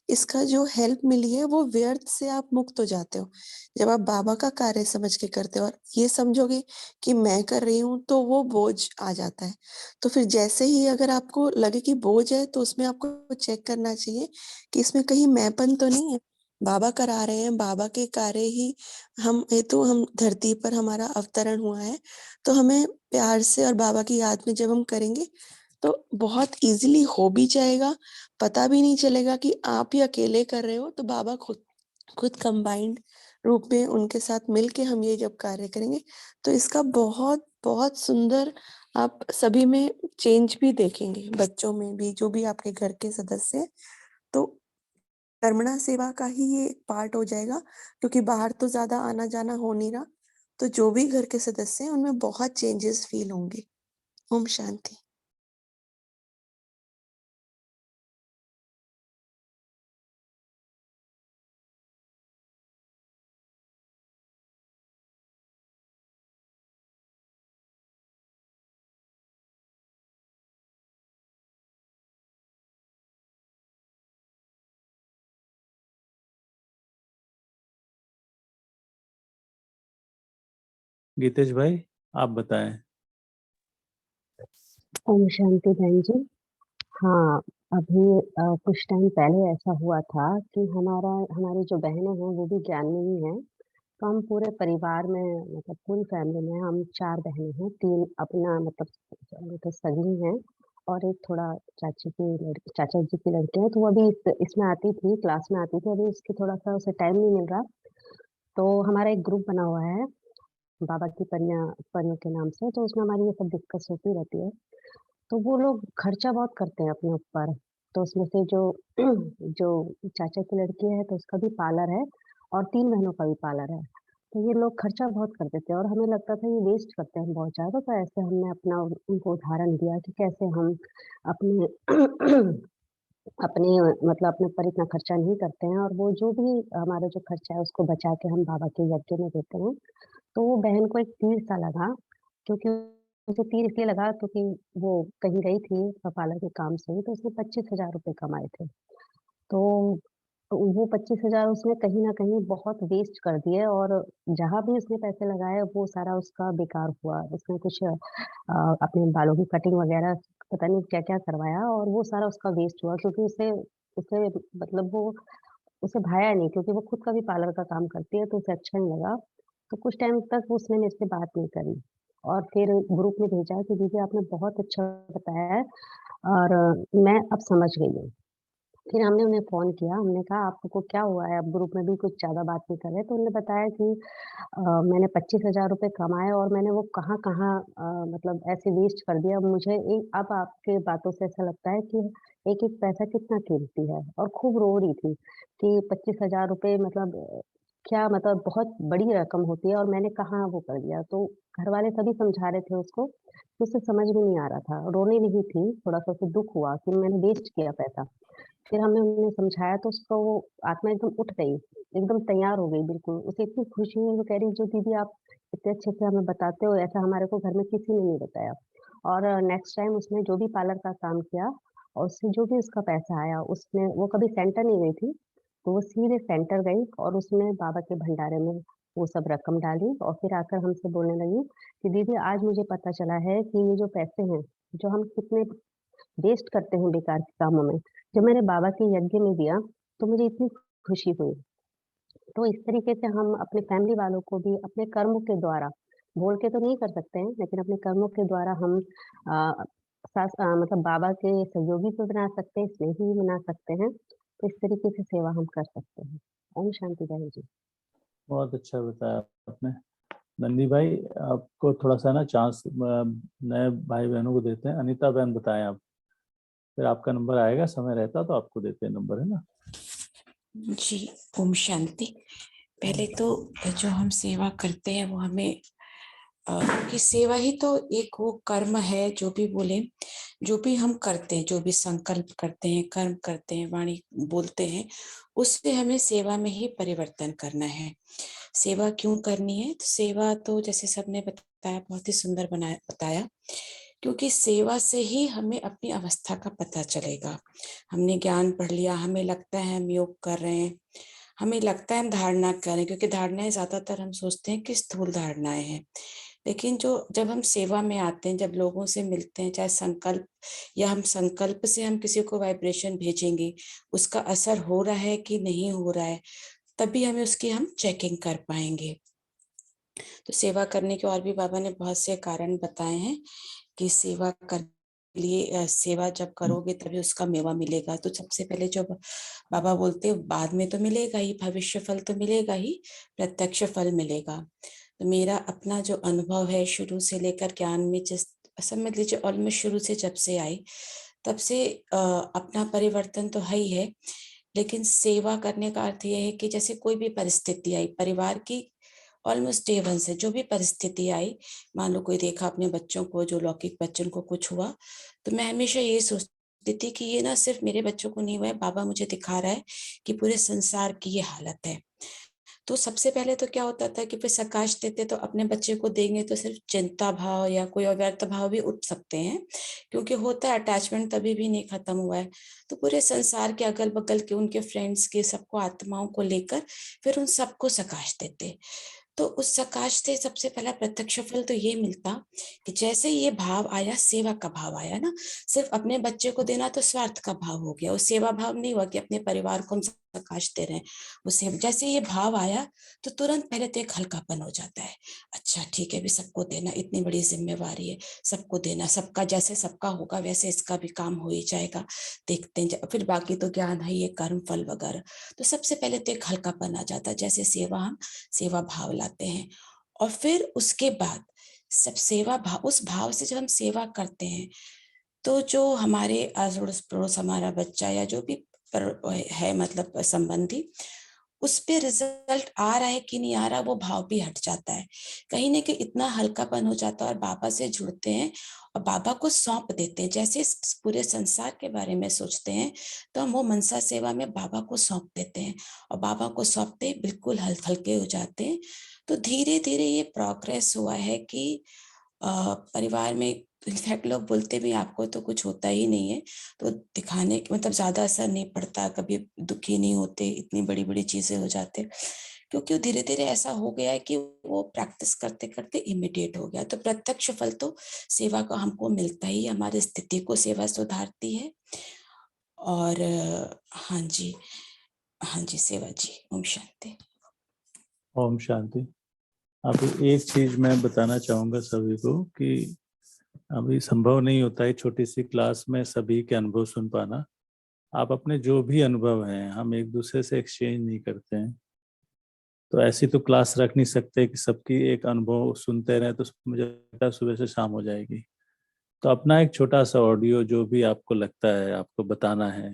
इसका जो हेल्प मिली है, वो व्यर्थ से आप मुक्त हो जाते हो जब आप बाबा का कार्य समझ के करते हो और ये समझोगे कि मैं कर रही हूँ, तो वो बोझ आ जाता है। तो फिर जैसे ही अगर आपको लगे कि बोझ है, तो उसमें आपको चेक करना चाहिए कि इसमें कहीं मैंपन तो नहीं है। बाबा करा रहे हैं, बाबा के कार्य ही हम हेतु हम धरती पर हमारा अवतरण हुआ है, तो हमें प्यार से और बाबा की याद में जब हम करेंगे, तो बहुत इजीली हो भी जाएगा। पता भी नहीं चलेगा कि आप ही अकेले कर रहे हो, तो बाबा खुद कंबाइंड रूप में उनके साथ मिलके हम ये जब कार्य करेंगे, तो इसका बहुत बहुत सुंदर आप सभी में चेंज भी देखेंगे, बच्चों में भी, जो भी आपके घर के सदस्य हैं। तो कर्मणा सेवा का ही ये एक पार्ट हो जाएगा, क्योंकि बाहर तो ज्यादा आना जाना हो नहीं रहा, तो जो भी घर के सदस्य हैं उनमें बहुत चेंजेस फील होंगे। ओम शांति। गीतेश भाई आप बताएं। ओम शांति बहन जी। हाँ, अभी कुछ टाइम पहले ऐसा हुआ था कि हमारी जो बहनें हैं वो भी ज्ञानी ही हैं। तो हम पूरे परिवार में, मतलब पूरी फैमिली में हम 4 बहनें हैं, 3 अपना मतलब तो सगी हैं और एक थोड़ा चाचा जी की लड़की है। तो वो अभी इसमें आती थी, क्लास में आती थी, अभी इसकी थोड़ा-सा उसे टाइम नहीं मिल रहा। तो हमारा एक ग्रुप बना हुआ है बाबा की परियों के नाम से, तो उसमें हमारी ये सब डिस्कस होती रहती है। तो वो लोग खर्चा बहुत करते हैं अपने ऊपर। तो उसमें से जो जो चाचा की लड़की है, तो उसका भी पार्लर है और 3 बहनों का भी पार्लर है। तो ये लोग खर्चा बहुत करते थे और हमें लगता था ये वेस्ट करते हैं बहुत ज़्यादा। तो ऐसे हमने अपना उनको उदाहरण दिया कि कैसे हम अपने अपने मतलब अपने ऊपर इतना खर्चा नहीं करते हैं, और वो जो भी हमारा जो खर्चा है उसको बचा के हम बाबा के यज्ञ में देते हैं। तो वो बहन को एक तीर सा लगा, क्योंकि उसे तीर इसलिए लगा क्योंकि वो कहीं गई थी पार्लर के काम से ही, तो उसने 25,000 रुपए कमाए थे। तो वो 25,000 उसने कहीं न कहीं बहुत वेस्ट कर दिए, और जहाँ भी उसने पैसे लगाए वो सारा उसका बेकार हुआ। उसने कुछ अपने बालों की कटिंग वगैरह पता नहीं क्या-क्या करवाया, और वो सारा उसका वेस्ट हुआ, क्योंकि उसे उसे मतलब वो उसे भाया नहीं, क्योंकि वो खुद का भी पार्लर का काम करती है, तो उसे अच्छा नहीं लगा। तो कुछ टाइम तक उसने मेरे से बात नहीं करी, और फिर ग्रुप में भेजा कि दीदी आपने बहुत अच्छा बताया है और मैं अब समझ गई हूँ। फिर हमने उन्हें फ़ोन किया, हमने कहा आपको क्या हुआ है? अब ग्रुप में भी कुछ ज़्यादा बात नहीं कर रहे। तो उन्होंने बताया कि मैंने 25,000 रुपए कमाए और मैंने वो कहाँ-कहाँ मतलब ऐसे वेस्ट कर दिया। मुझे अब आपके बातों से ऐसा लगता है कि एक-एक पैसा कितना कीमती है, और खूब रो रही थी कि 25,000 रुपए मतलब क्या मतलब बहुत बड़ी रकम होती है, और मैंने कहाँ वो कर दिया। तो घरवाले तभी समझा रहे थे उसको, कि उसे समझ में नहीं आ रहा था। रोने लगी थी, थोड़ा-सा उसे दुःख हुआ कि मैंने वेस्ट किया पैसा। फिर हमने उन्हें समझाया तो उसको वो आत्मा एकदम उठ गई एकदम तैयार हो गई बिल्कुल। उसे इतनी खुशी हुई, वो कह रही जो दीदी आप इतने अच्छे से हमें बताते हो, ऐसा हमारे को घर में किसी ने नहीं बताया। और नेक्स्ट टाइम उसने जो भी पार्लर का काम किया और उससे जो भी उसका पैसा आया, उसने वो कभी सेंटर नहीं गई थी, तो वो सीधे सेंटर गई और उसने बाबा के भंडारे में वो सब रकम डाली और फिर आकर हमसे बोलने लगी कि दीदी आज मुझे पता चला है कि ये जो पैसे हैं, जो हम कितने वेस्ट करते हैं बेकार के कामों में, जब मैंने बाबा के यज्ञ में दिया, तो मुझे इतनी खुशी हुई। तो इस तरीके से हम अपने फैमिली वालों को भी अपने कर्मों के द्वारा, बोल के तो नहीं कर सकते हैं, लेकिन अपने कर्मों के द्वारा हम मतलब बाबा के सहयोगी भी बना सकते हैं, स्नेही भी बना सकते हैं। तो इस तरीके से सेवा हम कर सकते हैं। ओम शांति बहन जी। बहुत अच्छा बताया आपने। नंदी भाई, आपको थोड़ा सा ना चांस नए भाई बहनों को देते हैं। अनीता बहन बताएं आप, फिर आपका नंबर आएगा, समय रहता तो आपको देते हैं नंबर, है ना। जी, ओम शांति। पहले तो जो हम सेवा करते हैं वो हमें कि सेवा ही तो एक वो कर्म है, जो भी बोले, जो भी हम करते हैं, जो भी संकल्प करते हैं, कर्म करते हैं, वाणी बोलते हैं, उससे हमें सेवा में ही परिवर्तन करना है। सेवा क्यों करनी है? तो सेवा तो जैसे सबने बताया, बहुत ही सुंदर बताया, क्योंकि सेवा से ही हमें अपनी अवस्था का पता चलेगा। हमने ज्ञान पढ़ लिया, हमें लगता है हम योग कर रहे हैं, हमें लगता है हम धारणा कर रहे हैं, क्योंकि धारणाएं ज्यादातर हम सोचते हैं कि स्थूल धारणाएं हैं, लेकिन जब हम सेवा में आते हैं, जब लोगों से मिलते हैं, चाहे संकल्प या हम संकल्प से हम किसी को वाइब्रेशन भेजेंगे, उसका असर हो रहा है कि नहीं हो रहा है, तभी हमें उसकी हम चेकिंग कर पाएंगे। तो सेवा करने के और भी बाबा ने बहुत से कारण बताए हैं कि सेवा कर लिए, सेवा जब करोगे तभी उसका मेवा मिलेगा। तो सबसे पहले जो बाबा बोलते हैं, बाद में तो मिलेगा ही, भविष्य फल तो मिलेगा ही, प्रत्यक्ष फल मिलेगा। तो मेरा अपना जो अनुभव है शुरू से लेकर ज्ञान में, जिस समझ लीजिए ऑलमोस्ट शुरू से जब से आई तब से अपना परिवर्तन तो है ही है, लेकिन सेवा करने का अर्थ यह है कि जैसे कोई भी परिस्थिति आई परिवार की, ऑलमोस्ट डे वन से जो भी परिस्थिति आई, मान लो कोई देखा अपने बच्चों को, जो लौकिक बच्चों को कुछ हुआ, तो मैं हमेशा यही सोचती थी कि ये ना सिर्फ मेरे बच्चों को नहीं हुआ है, बाबा मुझे दिखा रहा है कि पूरे संसार की ये हालत है। तो सबसे पहले तो क्या होता था कि फिर प्रकाश देते तो अपने बच्चे को देंगे तो सिर्फ चिंता भाव या कोई अव्यर्थ भाव भी उठ सकते हैं, क्योंकि होता है अटैचमेंट तभी भी नहीं खत्म हुआ है। तो पूरे संसार के अगल बगल के उनके फ्रेंड्स के सबको, आत्माओं को लेकर फिर उन सबको प्रकाश देते। तो उस प्रकाश से सबसे पहला प्रत्यक्ष फल तो ये मिलता कि जैसे ये भाव आया, सेवा का भाव आया ना, सिर्फ अपने बच्चे को देना तो स्वार्थ का भाव हो गया, वो सेवा भाव नहीं हुआ कि अपने परिवार को हम प्रकाश दे रहे हैं। उसे जैसे ये भाव आया तो तुरंत पहले तो एक हल्कापन हो जाता है, अच्छा ठीक है, भी सबको देना, इतनी बड़ी जिम्मेवारी है, सबको देना, सबका जैसे सबका होगा वैसे इसका भी काम हो ही जाएगा, देखते हैं, फिर बाकी तो ज्ञान है, ये कर्म फल वगैरह। तो सबसे पहले तो एक हल्कापन आ जाता है, जैसे सेवा हम सेवा भाव लाते हैं, और फिर उसके बाद सब सेवा भाव, उस भाव से जब हम सेवा करते हैं तो जो हमारे अड़ोस पड़ोस, हमारा बच्चा या जो भी है मतलब संबंधी, उस पे रिजल्ट आ रहा है कि नहीं आ रहा, वो भाव भी हट जाता है, कहीं ना कहीं इतना हल्कापन हो जाता है, और बाबा से जुड़ते हैं और बाबा को सौंप देते हैं। जैसे इस पूरे संसार के बारे में सोचते हैं तो हम वो मनसा सेवा में बाबा को सौंप देते हैं, और बाबा को सौंपते बिल्कुल हल्के हो जाते हैं। तो धीरे धीरे ये प्रोग्रेस हुआ है कि परिवार में, इनफैक्ट लोग बोलते भी आपको तो कुछ होता ही नहीं है, तो दिखाने मतलब ज्यादा असर नहीं पड़ता, कभी दुखी नहीं होते, इतनी बड़ी बड़ी चीजें हो जाते, क्योंकि धीरे धीरे ऐसा हो गया है कि वो प्रैक्टिस करते करते इमिडिएट हो गया। तो प्रत्यक्ष फल तो सेवा का हमको मिलता ही, हमारी स्थिति को सेवा सुधारती है। और हाँ जी, हाँ जी, सेवा जी। ओम शांति। ओम शांति। अभी एक चीज मैं बताना चाहूंगा सभी को कि अभी संभव नहीं होता है छोटी सी क्लास में सभी के अनुभव सुन पाना। आप अपने जो भी अनुभव हैं, हम एक दूसरे से एक्सचेंज नहीं करते हैं, तो ऐसी तो क्लास रख नहीं सकते कि सबकी एक अनुभव सुनते रहे, तो मुझे लगता है सुबह से शाम हो जाएगी। तो अपना एक छोटा सा ऑडियो जो भी आपको लगता है आपको बताना है,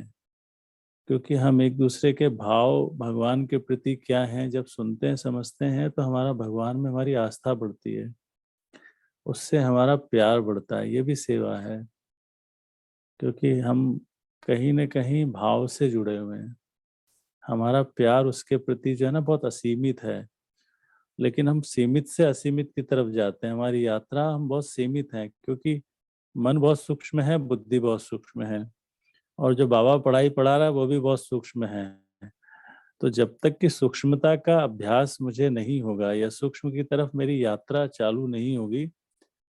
क्योंकि हम एक दूसरे के भाव भगवान के प्रति क्या हैं जब सुनते हैं समझते हैं, तो हमारा भगवान में हमारी आस्था बढ़ती है, उससे हमारा प्यार बढ़ता है। ये भी सेवा है, क्योंकि हम कहीं न कहीं भाव से जुड़े हुए हैं। हमारा प्यार उसके प्रति जो है ना बहुत असीमित है, लेकिन हम सीमित से असीमित की तरफ जाते हैं। हमारी यात्रा हम बहुत सीमित हैं, क्योंकि मन बहुत सूक्ष्म है, बुद्धि बहुत सूक्ष्म है, और जो बाबा पढ़ाई पढ़ा रहा है वो भी बहुत सूक्ष्म है। तो जब तक कि सूक्ष्मता का अभ्यास मुझे नहीं होगा या सूक्ष्म की तरफ मेरी यात्रा चालू नहीं होगी,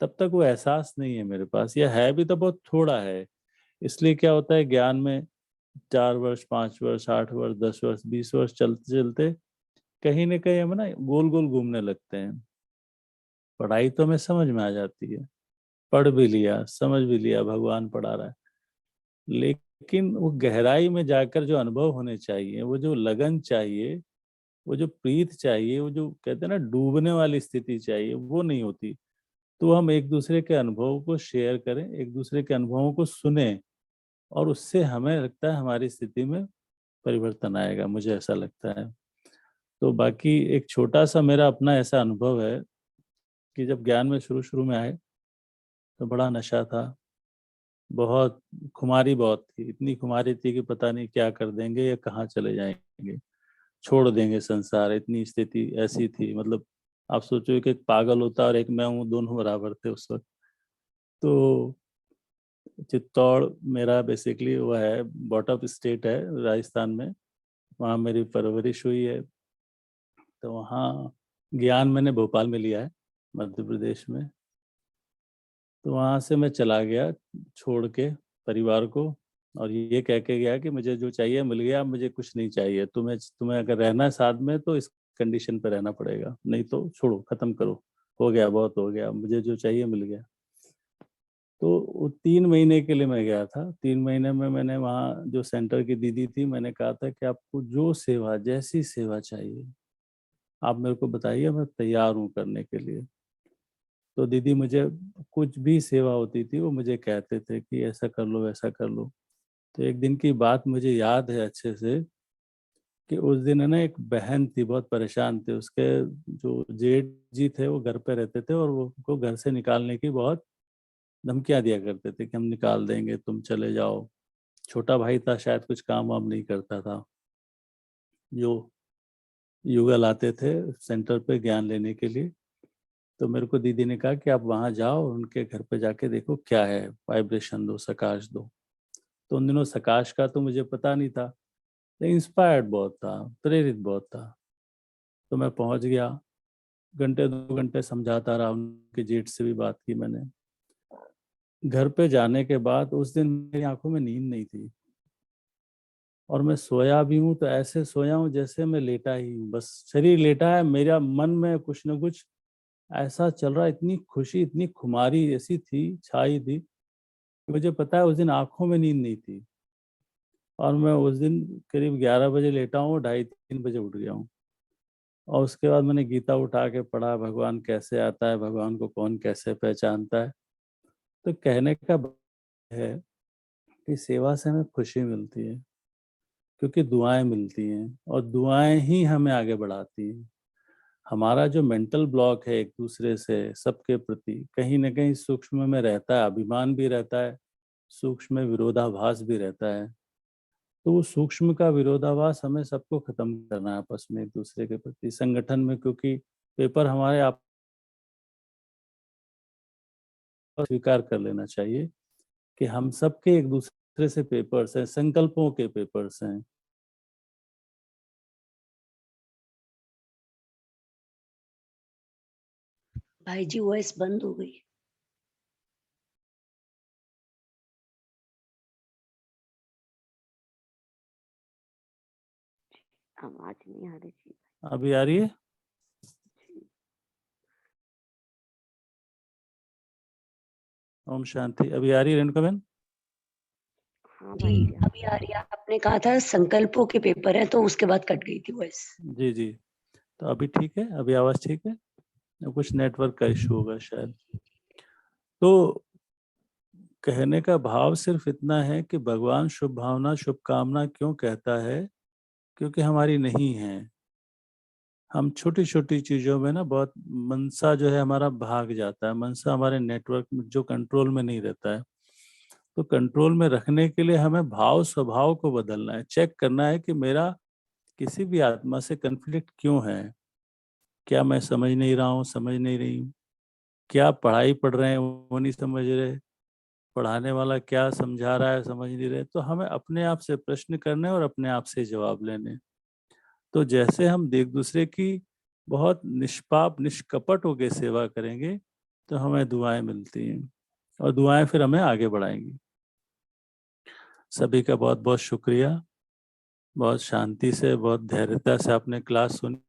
तब तक वो एहसास नहीं है मेरे पास, या है भी तो बहुत थोड़ा है। इसलिए क्या होता है, ज्ञान में 4 वर्ष, 5 वर्ष, 8 वर्ष, 10 वर्ष, 20 वर्ष चलते चलते कहीं न कहीं हम ना गोल गोल घूमने लगते हैं। पढ़ाई तो हमें समझ में आ जाती है, पढ़ भी लिया, समझ भी लिया, भगवान पढ़ा रहा है, लेकिन वो गहराई में जाकर जो अनुभव होने चाहिए, वो जो लगन चाहिए, वो जो प्रीत चाहिए, वो जो कहते हैं ना डूबने वाली स्थिति चाहिए, वो नहीं होती। तो हम एक दूसरे के अनुभवों को शेयर करें, एक दूसरे के अनुभवों को सुने, और उससे हमें लगता है हमारी स्थिति में परिवर्तन आएगा, मुझे ऐसा लगता है। तो बाकी एक छोटा-सा मेरा अपना ऐसा अनुभव है कि जब ज्ञान में शुरू-शुरू में आए, तो बड़ा नशा था, बहुत खुमारी बहुत थी, इतनी खुमारी थी कि पता नहीं क्या कर देंगे या कहाँ चले जाएँगे, छोड़ देंगे संसार, इतनी स्थिति ऐसी थी। मतलब आप सोचो कि एक पागल होता और एक मैं हूँ, दोनों बराबर थे उस वक़्त। तो चित्तौड़ मेरा बेसिकली वो है, बॉट ऑफ स्टेट है राजस्थान में, वहाँ मेरी परवरिश हुई है। तो वहाँ ज्ञान मैंने भोपाल में लिया है, मध्य प्रदेश में। तो वहाँ से मैं चला गया छोड़ के परिवार को, और ये कह के गया कि मुझे जो चाहिए मिल गया, अब मुझे कुछ नहीं चाहिए। तुम्हें अगर रहना है साथ में तो इस कंडीशन पे रहना पड़ेगा, नहीं तो छोड़ो, खत्म करो, हो गया, बहुत हो गया, मुझे जो चाहिए मिल गया। तो वो 3 महीने के लिए मैं गया था। 3 महीने में मैंने वहाँ जो सेंटर की दीदी थी, मैंने कहा था कि आपको जो सेवा, जैसी सेवा चाहिए, आप मेरे को बताइए, मैं तैयार हूँ करने के लिए। तो दीदी मुझे कुछ भी सेवा होती थी, वो मुझे कहते थे कि ऐसा कर लो, वैसा कर लो। तो एक दिन की बात मुझे याद है अच्छे से, कि उस दिन है ना एक बहन थी, बहुत परेशान थे। उसके जो जेठ जी थे वो घर पे रहते थे, और वो उनको घर से निकालने की बहुत धमकियाँ दिया करते थे कि हम निकाल देंगे, तुम चले जाओ। छोटा भाई था, शायद कुछ काम वाम नहीं करता था। जो युगल आते थे सेंटर पे ज्ञान लेने के लिए, तो मेरे को दीदी ने कहा कि आप वहाँ जाओ, उनके घर पे जाके देखो क्या है, वाइब्रेशन दो, प्रकाश दो। तो उन दिनों प्रकाश का तो मुझे पता नहीं था, लेकिन इंस्पायर्ड बहुत था, प्रेरित बहुत था। तो मैं पहुँच गया, घंटे 2 घंटे समझाता रहा, उनके जेठ से भी बात की मैंने। घर पे जाने के बाद उस दिन मेरी आंखों में नींद नहीं थी, और मैं सोया भी हूँ तो ऐसे सोया हूँ जैसे मैं लेटा ही हूँ, बस शरीर लेटा है, मेरा मन में कुछ न कुछ ऐसा चल रहा है। इतनी खुशी, इतनी खुमारी ऐसी थी, छाई थी, मुझे पता है उस दिन आंखों में नींद नहीं थी। और मैं उस दिन करीब 11 बजे लेटा हूँ, 2:30-3 बजे उठ गया हूँ। और उसके बाद मैंने गीता उठा के पढ़ा, भगवान कैसे आता है, भगवान को कौन कैसे पहचानता है। तो कहने का है कि सेवा से हमें खुशी मिलती है, क्योंकि दुआएं मिलती हैं, और दुआएं ही हमें आगे बढ़ाती हैं। हमारा जो मेंटल ब्लॉक है एक दूसरे से, सबके प्रति, कहीं न कहीं सूक्ष्म में रहता है, अभिमान भी रहता है, सूक्ष्म में विरोधाभास भी रहता है। तो वो सूक्ष्म का विरोधाभास हमें सबको खत्म करना है आपस में, एक दूसरे के प्रति, संगठन में, क्योंकि पेपर हमारे आप स्वीकार कर लेना चाहिए कि हम सबके एक दूसरे से पेपर्स हैं, संकल्पों के पेपर्स हैं। भाई जी वॉइस बंद हो गई। आवाज नहीं आ रही थी। अभी आ रही है? ओम शांति। अभी आ रही है रेणुका बहन? हाँ जी भाई जी। अभी आ रही है। आपने कहा था संकल्पों के पेपर है, तो उसके बाद कट गई थी वॉइस। जी जी। तो अभी ठीक है? अभी आवाज ठीक है? कुछ नेटवर्क का इशू होगा शायद। तो कहने का भाव सिर्फ इतना है कि भगवान शुभ भावना, शुभकामना क्यों कहता है? क्योंकि हमारी नहीं है। हम छोटी छोटी चीजों में ना बहुत मनसा जो है हमारा भाग जाता है। मनसा हमारे नेटवर्क में जो कंट्रोल में नहीं रहता है। तो कंट्रोल में रखने के लिए हमें भाव स्वभाव को बदलना है, चेक करना है कि मेरा किसी भी आत्मा से कन्फ्लिक्ट क्यों है? क्या मैं समझ नहीं रहा हूँ, समझ नहीं रही हूँ? क्या पढ़ाई पढ़ रहे हैं वो नहीं समझ रहे, पढ़ाने वाला क्या समझा रहा है समझ नहीं रहे? तो हमें अपने आप से प्रश्न करने और अपने आप से जवाब लेने। तो जैसे हम एक दूसरे की बहुत निष्पाप निष्कपट होकर सेवा करेंगे तो हमें दुआएं मिलती हैं और दुआएं फिर हमें आगे बढ़ाएंगी। सभी का बहुत बहुत शुक्रिया। बहुत शांति से, बहुत धैर्यता से आपने क्लास सुनी।